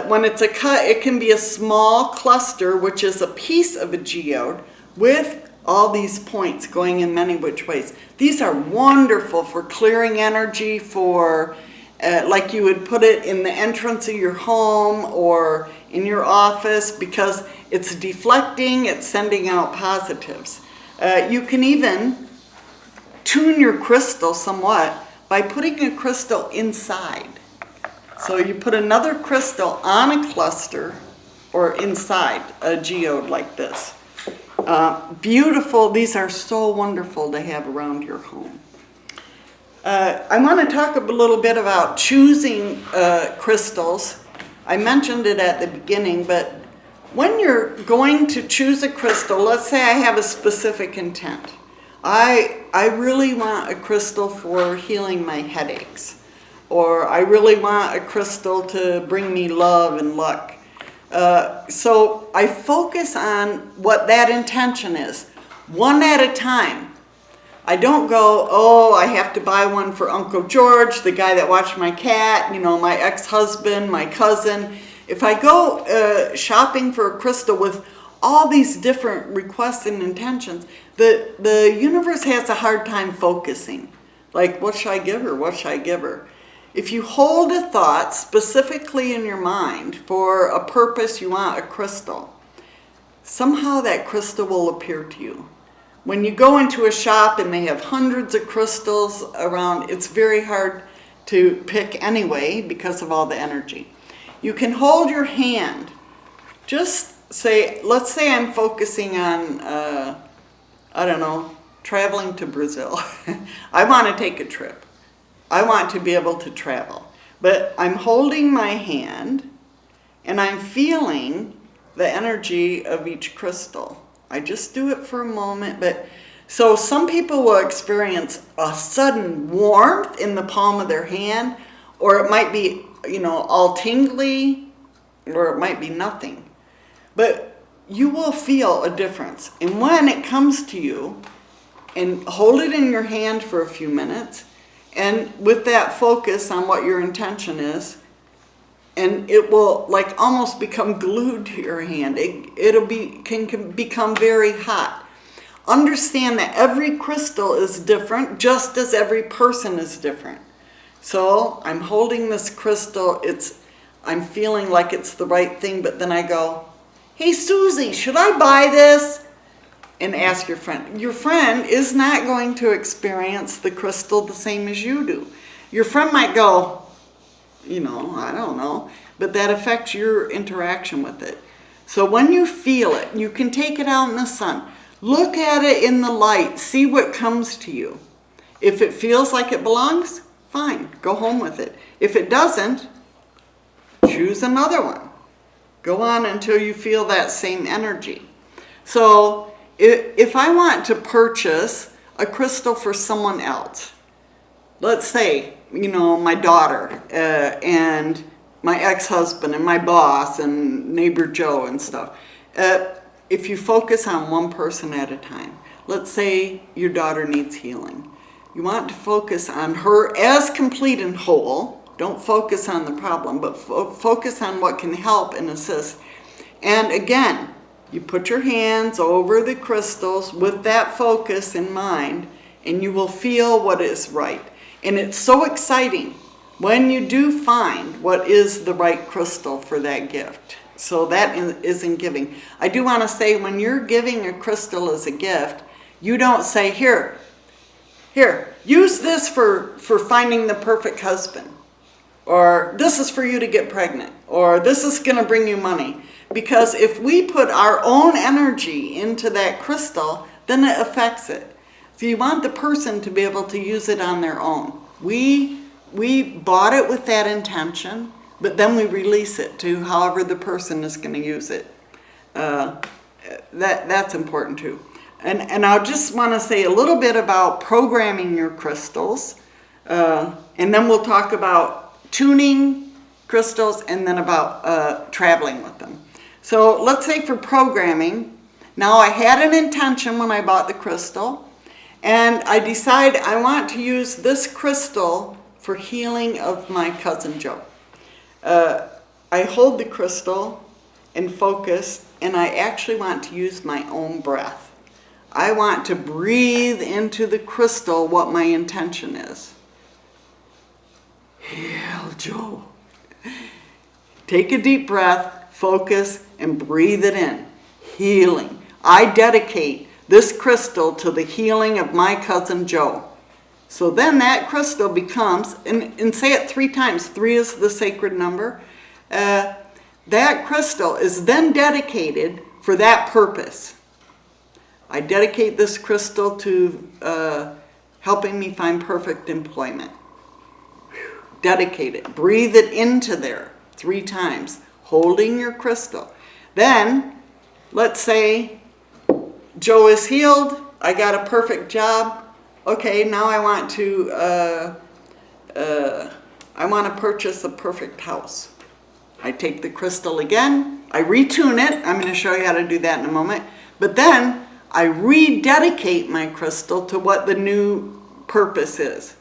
when it's a cut, it can be a small cluster, which is a piece of a geode with all these points going in many which ways. These are wonderful for clearing energy, for like you would put it in the entrance of your home or in your office, because it's deflecting, it's sending out positives. You can even tune your crystal somewhat by putting a crystal inside. So you put another crystal on a cluster or inside a geode like this. Beautiful. These are so wonderful to have around your home. I want to talk a little bit about choosing crystals. I mentioned it at the beginning, but when you're going to choose a crystal, let's say I have a specific intent. I really want a crystal for healing my headaches, or I really want a crystal to bring me love and luck. So I focus on what that intention is, one at a time. I don't go, oh, I have to buy one for Uncle George, the guy that watched my cat, my ex-husband, my cousin. If I go shopping for a crystal with all these different requests and intentions, the universe has a hard time focusing. Like, what should I give her? What should I give her? If you hold a thought specifically in your mind for a purpose, you want a crystal, somehow that crystal will appear to you. When you go into a shop and they have hundreds of crystals around, it's very hard to pick anyway because of all the energy. You can hold your hand. Just say, let's say I'm focusing on, traveling to Brazil. I want to take a trip. I want to be able to travel. But I'm holding my hand and I'm feeling the energy of each crystal. I just do it for a moment. So some people will experience a sudden warmth in the palm of their hand, or it might be, all tingly, or it might be nothing. But you will feel a difference. And when it comes to you, and hold it in your hand for a few minutes, and with that focus on what your intention is, and it will almost become glued to your hand. It can become very hot. Understand that every crystal is different, just as every person is different. So I'm holding this crystal, I'm feeling like it's the right thing, but then I go, hey Susie, should I buy this? And ask your friend. Your friend is not going to experience the crystal the same as you do. Your friend might go, I don't know, but that affects your interaction with it. So when you feel it, you can take it out in the sun. Look at it in the light. See what comes to you. If it feels like it belongs, fine, go home with it. If it doesn't, choose another one. Go on until you feel that same energy. So if I want to purchase a crystal for someone else, let's say, my daughter and my ex-husband and my boss and neighbor Joe and stuff. If you focus on one person at a time, let's say your daughter needs healing. You want to focus on her as complete and whole. Don't focus on the problem, but focus on what can help and assist. And again, you put your hands over the crystals with that focus in mind, and you will feel what is right. And it's so exciting when you do find what is the right crystal for that gift. So that is in giving. I do want to say, when you're giving a crystal as a gift, you don't say, here, use this for finding the perfect husband. Or this is for you to get pregnant. Or this is going to bring you money. Because if we put our own energy into that crystal, then it affects it. So you want the person to be able to use it on their own. We bought it with that intention, but then we release it to however the person is going to use it. That's important too. And I just want to say a little bit about programming your crystals, and then we'll talk about tuning crystals and then about traveling with them. So let's say for programming, now I had an intention when I bought the crystal, and I decide I want to use this crystal for healing of my cousin Joe. I hold the crystal and focus, and I actually want to use my own breath. I want to breathe into the crystal what my intention is. Heal Joe. Take a deep breath, focus, and breathe it in. Healing. I dedicate this crystal to the healing of my cousin Joe. So then that crystal becomes, and say it 3 times, 3 is the sacred number. That crystal is then dedicated for that purpose. I dedicate this crystal to helping me find perfect employment. Dedicate it. Breathe it into there 3 times, holding your crystal. Then, let's say Joe is healed. I got a perfect job. Okay, now I want to purchase a perfect house. I take the crystal again. I retune it. I'm going to show you how to do that in a moment. But then I rededicate my crystal to what the new purpose is.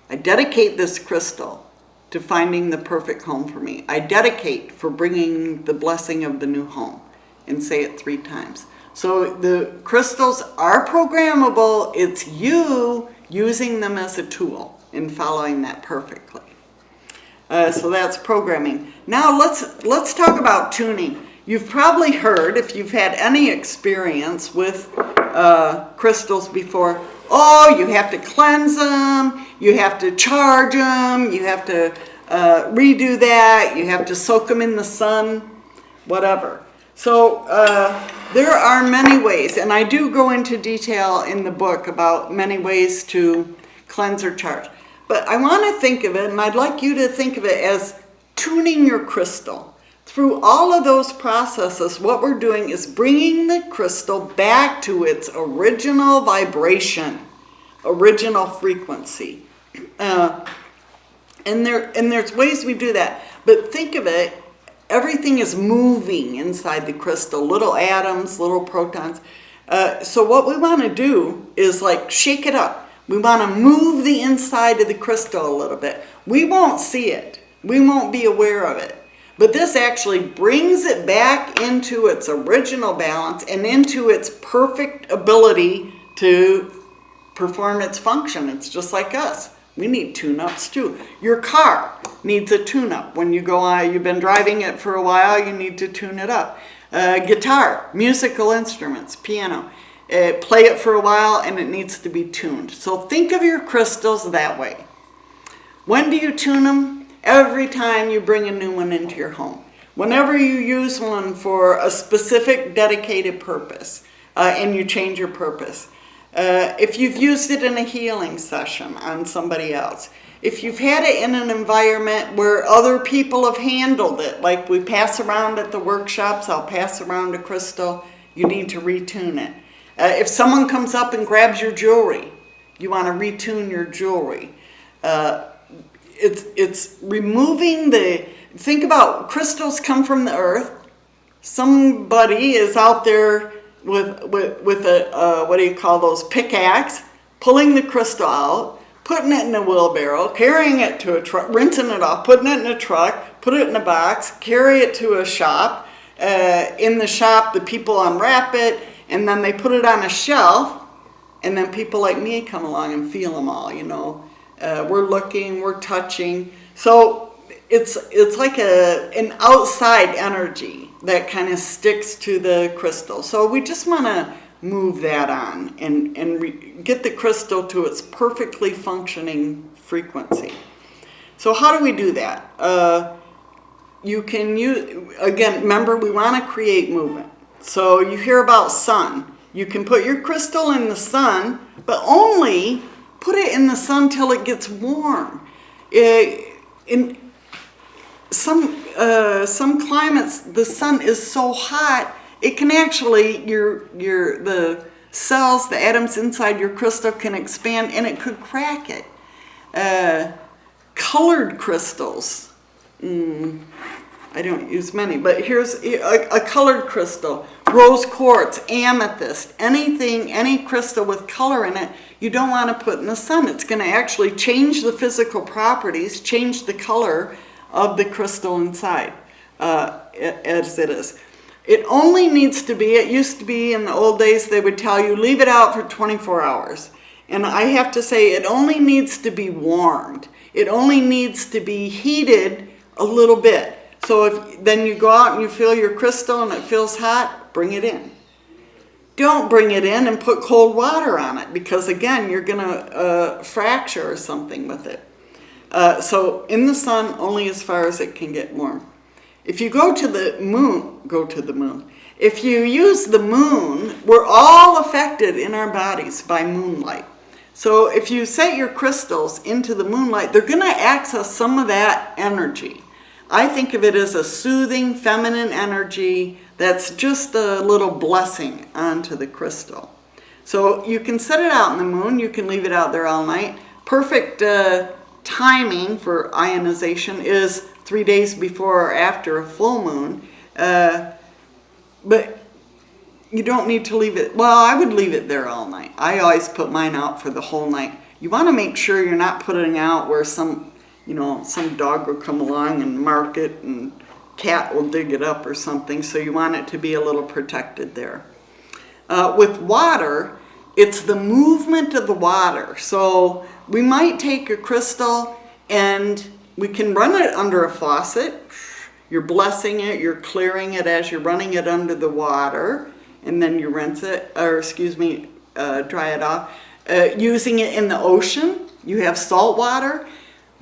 I dedicate this crystal to finding the perfect home for me. I dedicate for bringing the blessing of the new home, and say it 3 times. So the crystals are programmable. It's you using them as a tool and following that perfectly. So that's programming. Now let's talk about tuning. You've probably heard, if you've had any experience with crystals before, oh, you have to cleanse them, you have to charge them, you have to redo that, you have to soak them in the sun, whatever. So there are many ways, and I do go into detail in the book about many ways to cleanse or charge. But I want to think of it, and I'd like you to think of it as tuning your crystal. Through all of those processes, what we're doing is bringing the crystal back to its original vibration, original frequency. And there's ways we do that. But think of it, everything is moving inside the crystal, little atoms, little protons. So what we want to do is like shake it up. We want to move the inside of the crystal a little bit. We won't see it. We won't be aware of it. But this actually brings it back into its original balance and into its perfect ability to perform its function. It's just like us. We need tune-ups too. Your car needs a tune-up. When you go on, you've been driving it for a while, you need to tune it up. Guitar, musical instruments, piano. Play it for a while and it needs to be tuned. So think of your crystals that way. When do you tune them? Every time you bring a new one into your home. Whenever you use one for a specific dedicated purpose and you change your purpose. If you've used it in a healing session on somebody else. If you've had it in an environment where other people have handled it, like we pass around at the workshops, I'll pass around a crystal, you need to retune it. If someone comes up and grabs your jewelry, you want to retune your jewelry. It's removing think about crystals come from the earth. Somebody is out there with a, what do you call those, pickaxe, pulling the crystal out, putting it in a wheelbarrow, carrying it to a truck, rinsing it off, putting it in a truck, put it in a box, carry it to a shop. In the shop, the people unwrap it, and then they put it on a shelf, and then people like me come along and feel them all, you know. We're looking, we're touching. So it's like an outside energy that kind of sticks to the crystal. So we just want to move that on and get the crystal to its perfectly functioning frequency. So how do we do that? you can use, again, remember we want to create movement. So you hear about sun. You can put your crystal in the sun, but only put it in the sun till it gets warm. In some climates, the sun is so hot, it can actually, the cells, the atoms inside your crystal can expand and it could crack it. Colored crystals, I don't use many, but here's a colored crystal. Rose quartz, amethyst, any crystal with color in it, you don't want to put in the sun. It's going to actually change the physical properties, change the color of the crystal inside as it is. It only needs to be, it used to be in the old days, they would tell you, leave it out for 24 hours. And I have to say, it only needs to be warmed. It only needs to be heated a little bit. So if then you go out and you feel your crystal and it feels hot, bring it in. Don't bring it in and put cold water on it, because again, you're going to fracture or something with it. So in the sun, only as far as it can get warm. If you go to the moon, If you use the moon, we're all affected in our bodies by moonlight. So if you set your crystals into the moonlight, they're going to access some of that energy. I think of it as a soothing, feminine energy that's just a little blessing onto the crystal. So you can set it out in the moon. You can leave it out there all night. Perfect timing for ionization is 3 days before or after a full moon. But you don't need to leave it. Well, I would leave it there all night. I always put mine out for the whole night. You want to make sure you're not putting out where some dog will come along and mark it and cat will dig it up or something. So you want it to be a little protected there. With water, it's the movement of the water. So we might take a crystal and we can run it under a faucet. You're blessing it, you're clearing it as you're running it under the water, and then you rinse it, dry it off. Using it in the ocean, you have salt water.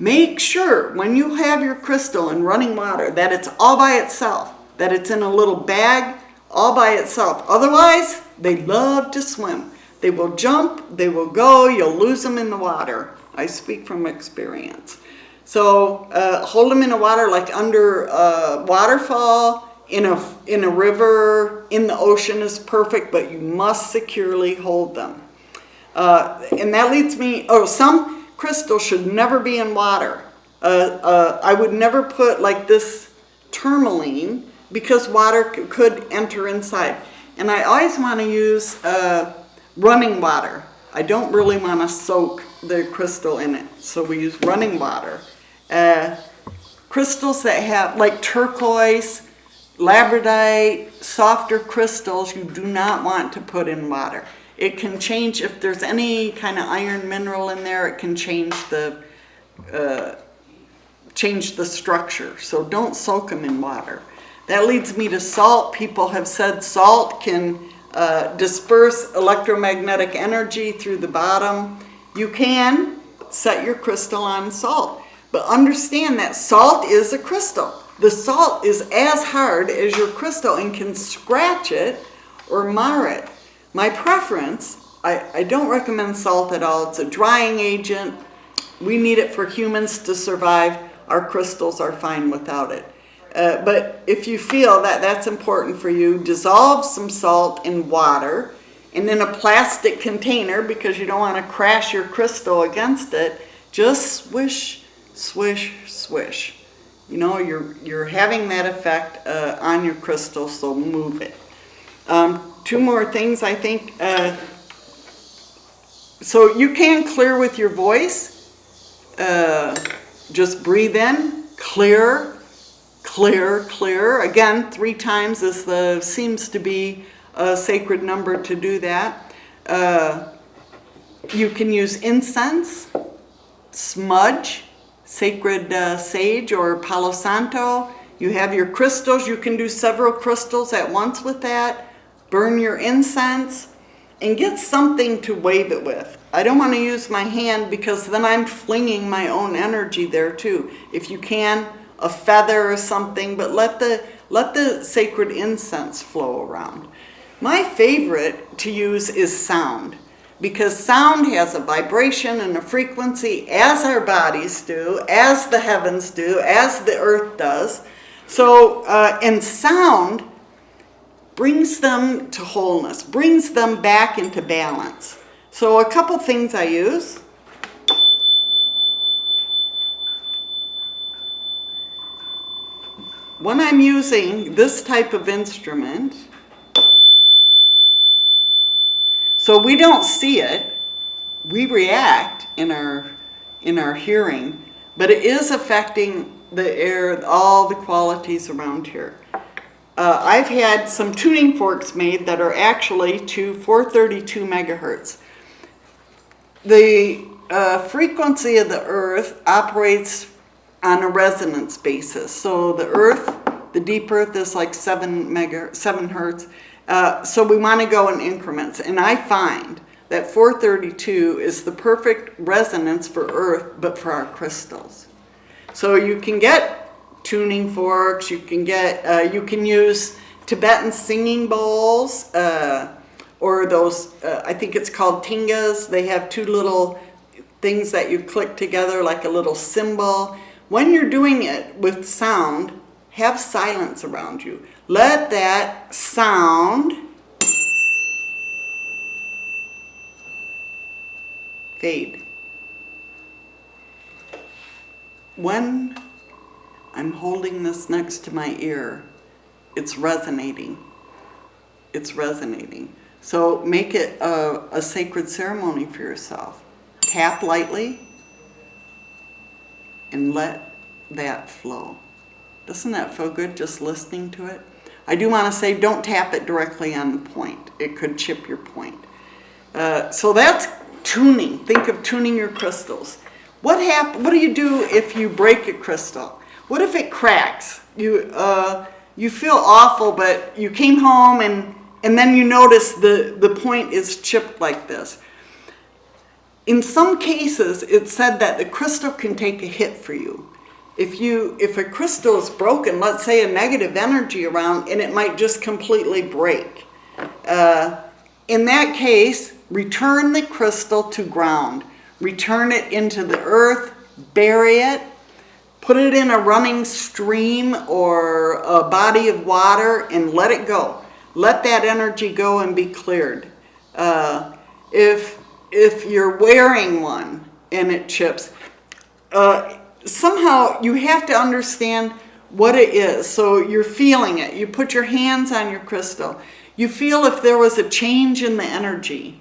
Make sure when you have your crystal in running water that it's all by itself, that it's in a little bag all by itself. Otherwise, they love to swim. They will jump, they will go, you'll lose them in the water. I speak from experience. So hold them in the water, like under a waterfall, in a river, in the ocean is perfect, but you must securely hold them. And that leads me, some crystals should never be in water. I would never put like this tourmaline because water could enter inside. And I always want to use running water. I don't really want to soak the crystal in it, so we use running water. Crystals that have, like turquoise, labradorite, softer crystals, you do not want to put in water. It can change, if there's any kind of iron mineral in there, it can change the structure. So don't soak them in water. That leads me to salt. People have said salt can disperse electromagnetic energy through the bottom. You can set your crystal on salt. But understand that salt is a crystal. The salt is as hard as your crystal and can scratch it or mar it. My preference, I don't recommend salt at all. It's a drying agent. We need it for humans to survive. Our crystals are fine without it. But if you feel that that's important for you, dissolve some salt in water and in a plastic container, because you don't want to crash your crystal against it. Just swish, swish, swish. You know, you're having that effect on your crystal, so move it. Two more things, I think. So you can clear with your voice. Just breathe in, clear, clear, clear. Again, 3 times seems to be a sacred number to do that. You can use incense, smudge, sacred sage or palo santo. You have your crystals. You can do several crystals at once with that. Burn your incense and get something to wave it with. I don't want to use my hand because then I'm flinging my own energy there too. If you can, a feather or something, but let the sacred incense flow around. My favorite to use is sound, because sound has a vibration and a frequency, as our bodies do, as the heavens do, as the earth does. So, and sound brings them to wholeness, brings them back into balance. So a couple things I use. When I'm using this type of instrument, so we don't see it, we react in our hearing, but it is affecting the air, all the qualities around here. I've had some tuning forks made that are actually to 432 megahertz. The frequency of the earth operates on a resonance basis. So the earth, the deep earth, is like 7 hertz. So we want to go in increments. And I find that 432 is the perfect resonance for earth, but for our crystals. So you can get tuning forks, you can use Tibetan singing bowls, or those, I think it's called tingas. They have two little things that you click together like a little cymbal. When you're doing it with sound, have silence around you. Let that sound fade. When I'm holding this next to my ear, it's resonating. It's resonating. So make it a sacred ceremony for yourself. Tap lightly and let that flow. Doesn't that feel good just listening to it? I do want to say don't tap it directly on the point. It could chip your point. So that's tuning. Think of tuning your crystals. What do you do if you break a crystal? What if it cracks? You feel awful, but you came home and then you notice the point is chipped like this. In some cases, it's said that the crystal can take a hit for you. If a crystal is broken, let's say a negative energy around, and it might just completely break. In that case, return the crystal to ground. Return it into the earth, bury it, put it in a running stream or a body of water, and let it go. Let that energy go and be cleared. If you're wearing one and it chips, somehow you have to understand what it is. So you're feeling it. You put your hands on your crystal. You feel if there was a change in the energy.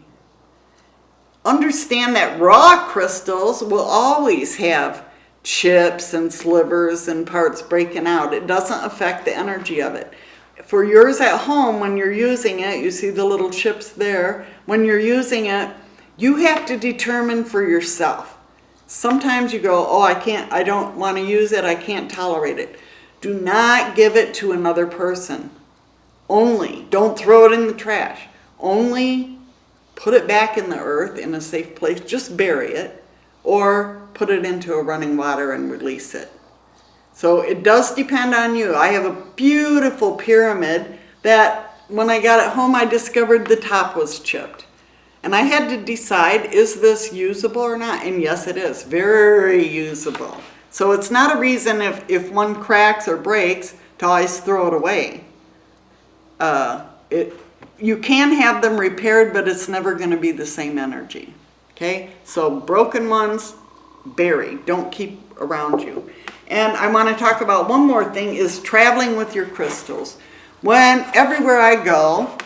Understand that raw crystals will always have chips and slivers and parts breaking out. It doesn't affect the energy of it. For yours at home, when you're using it, you see the little chips there. When you're using it, you have to determine for yourself. Sometimes you go, oh, I don't want to use it, I can't tolerate it. Do not give it to another person. Only, don't throw it in the trash. Only put it back in the earth in a safe place, just bury it, or put it into a running water and release it. So it does depend on you. I have a beautiful pyramid that when I got it home, I discovered the top was chipped. And I had to decide, is this usable or not? And yes, it is. Very usable. So it's not a reason if one cracks or breaks to always throw it away. You can have them repaired, but it's never going to be the same energy. Okay? So broken ones, bury. Don't keep around you. And I want to talk about one more thing, is traveling with your crystals. Everywhere I go,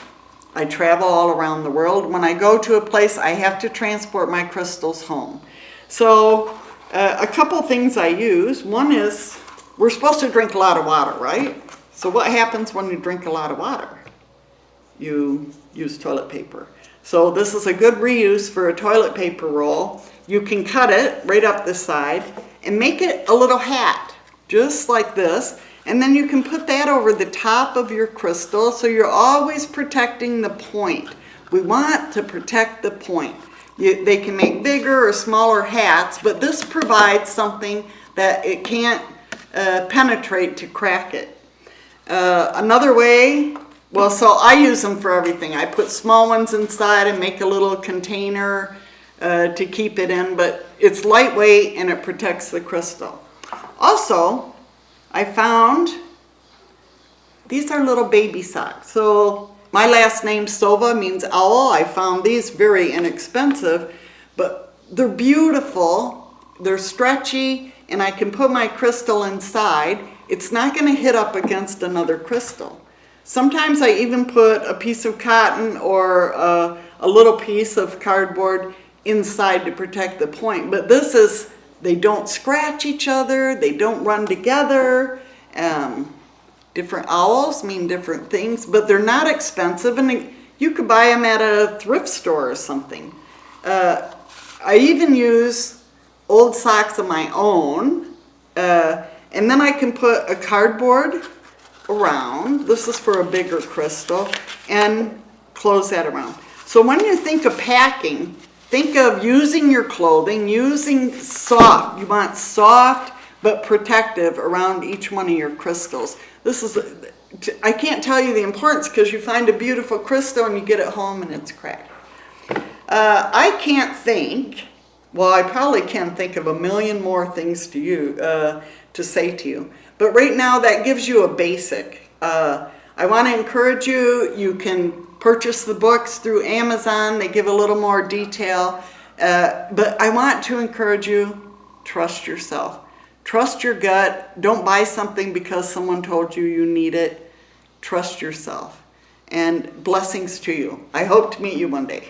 I travel all around the world. When I go to a place, I have to transport my crystals home. So a couple things I use. One is, we're supposed to drink a lot of water, right? So what happens when you drink a lot of water? You use toilet paper. So this is a good reuse for a toilet paper roll. You can cut it right up the side and make it a little hat, just like this. And then you can put that over the top of your crystal, so you're always protecting the point. We want to protect the point. They can make bigger or smaller hats, but this provides something that it can't penetrate to crack it. Another way, well, so I use them for everything. I put small ones inside and make a little container to keep it in, but it's lightweight and it protects the crystal. Also, I found these are little baby socks. So my last name Sova means owl. I found these very inexpensive, but they're beautiful. They're stretchy, and I can put my crystal inside. It's not going to hit up against another crystal. Sometimes I even put a piece of cotton or a little piece of cardboard inside to protect the point. But this is, they don't scratch each other, they don't run together. Different owls mean different things, but they're not expensive, and you could buy them at a thrift store or something. I even use old socks of my own, and then I can put a cardboard around. This is for a bigger crystal, and close that around. So when you think of packing, think of using your clothing, using soft. You want soft but protective around each one of your crystals. This is, I can't tell you the importance, because you find a beautiful crystal and you get it home and it's cracked. I can't think, well, I probably can think of a million more things to you, to say to you. But right now that gives you a basic. I want to encourage you, you can purchase the books through Amazon. They give a little more detail. But I want to encourage you, trust yourself. Trust your gut. Don't buy something because someone told you you need it. Trust yourself. And blessings to you. I hope to meet you one day.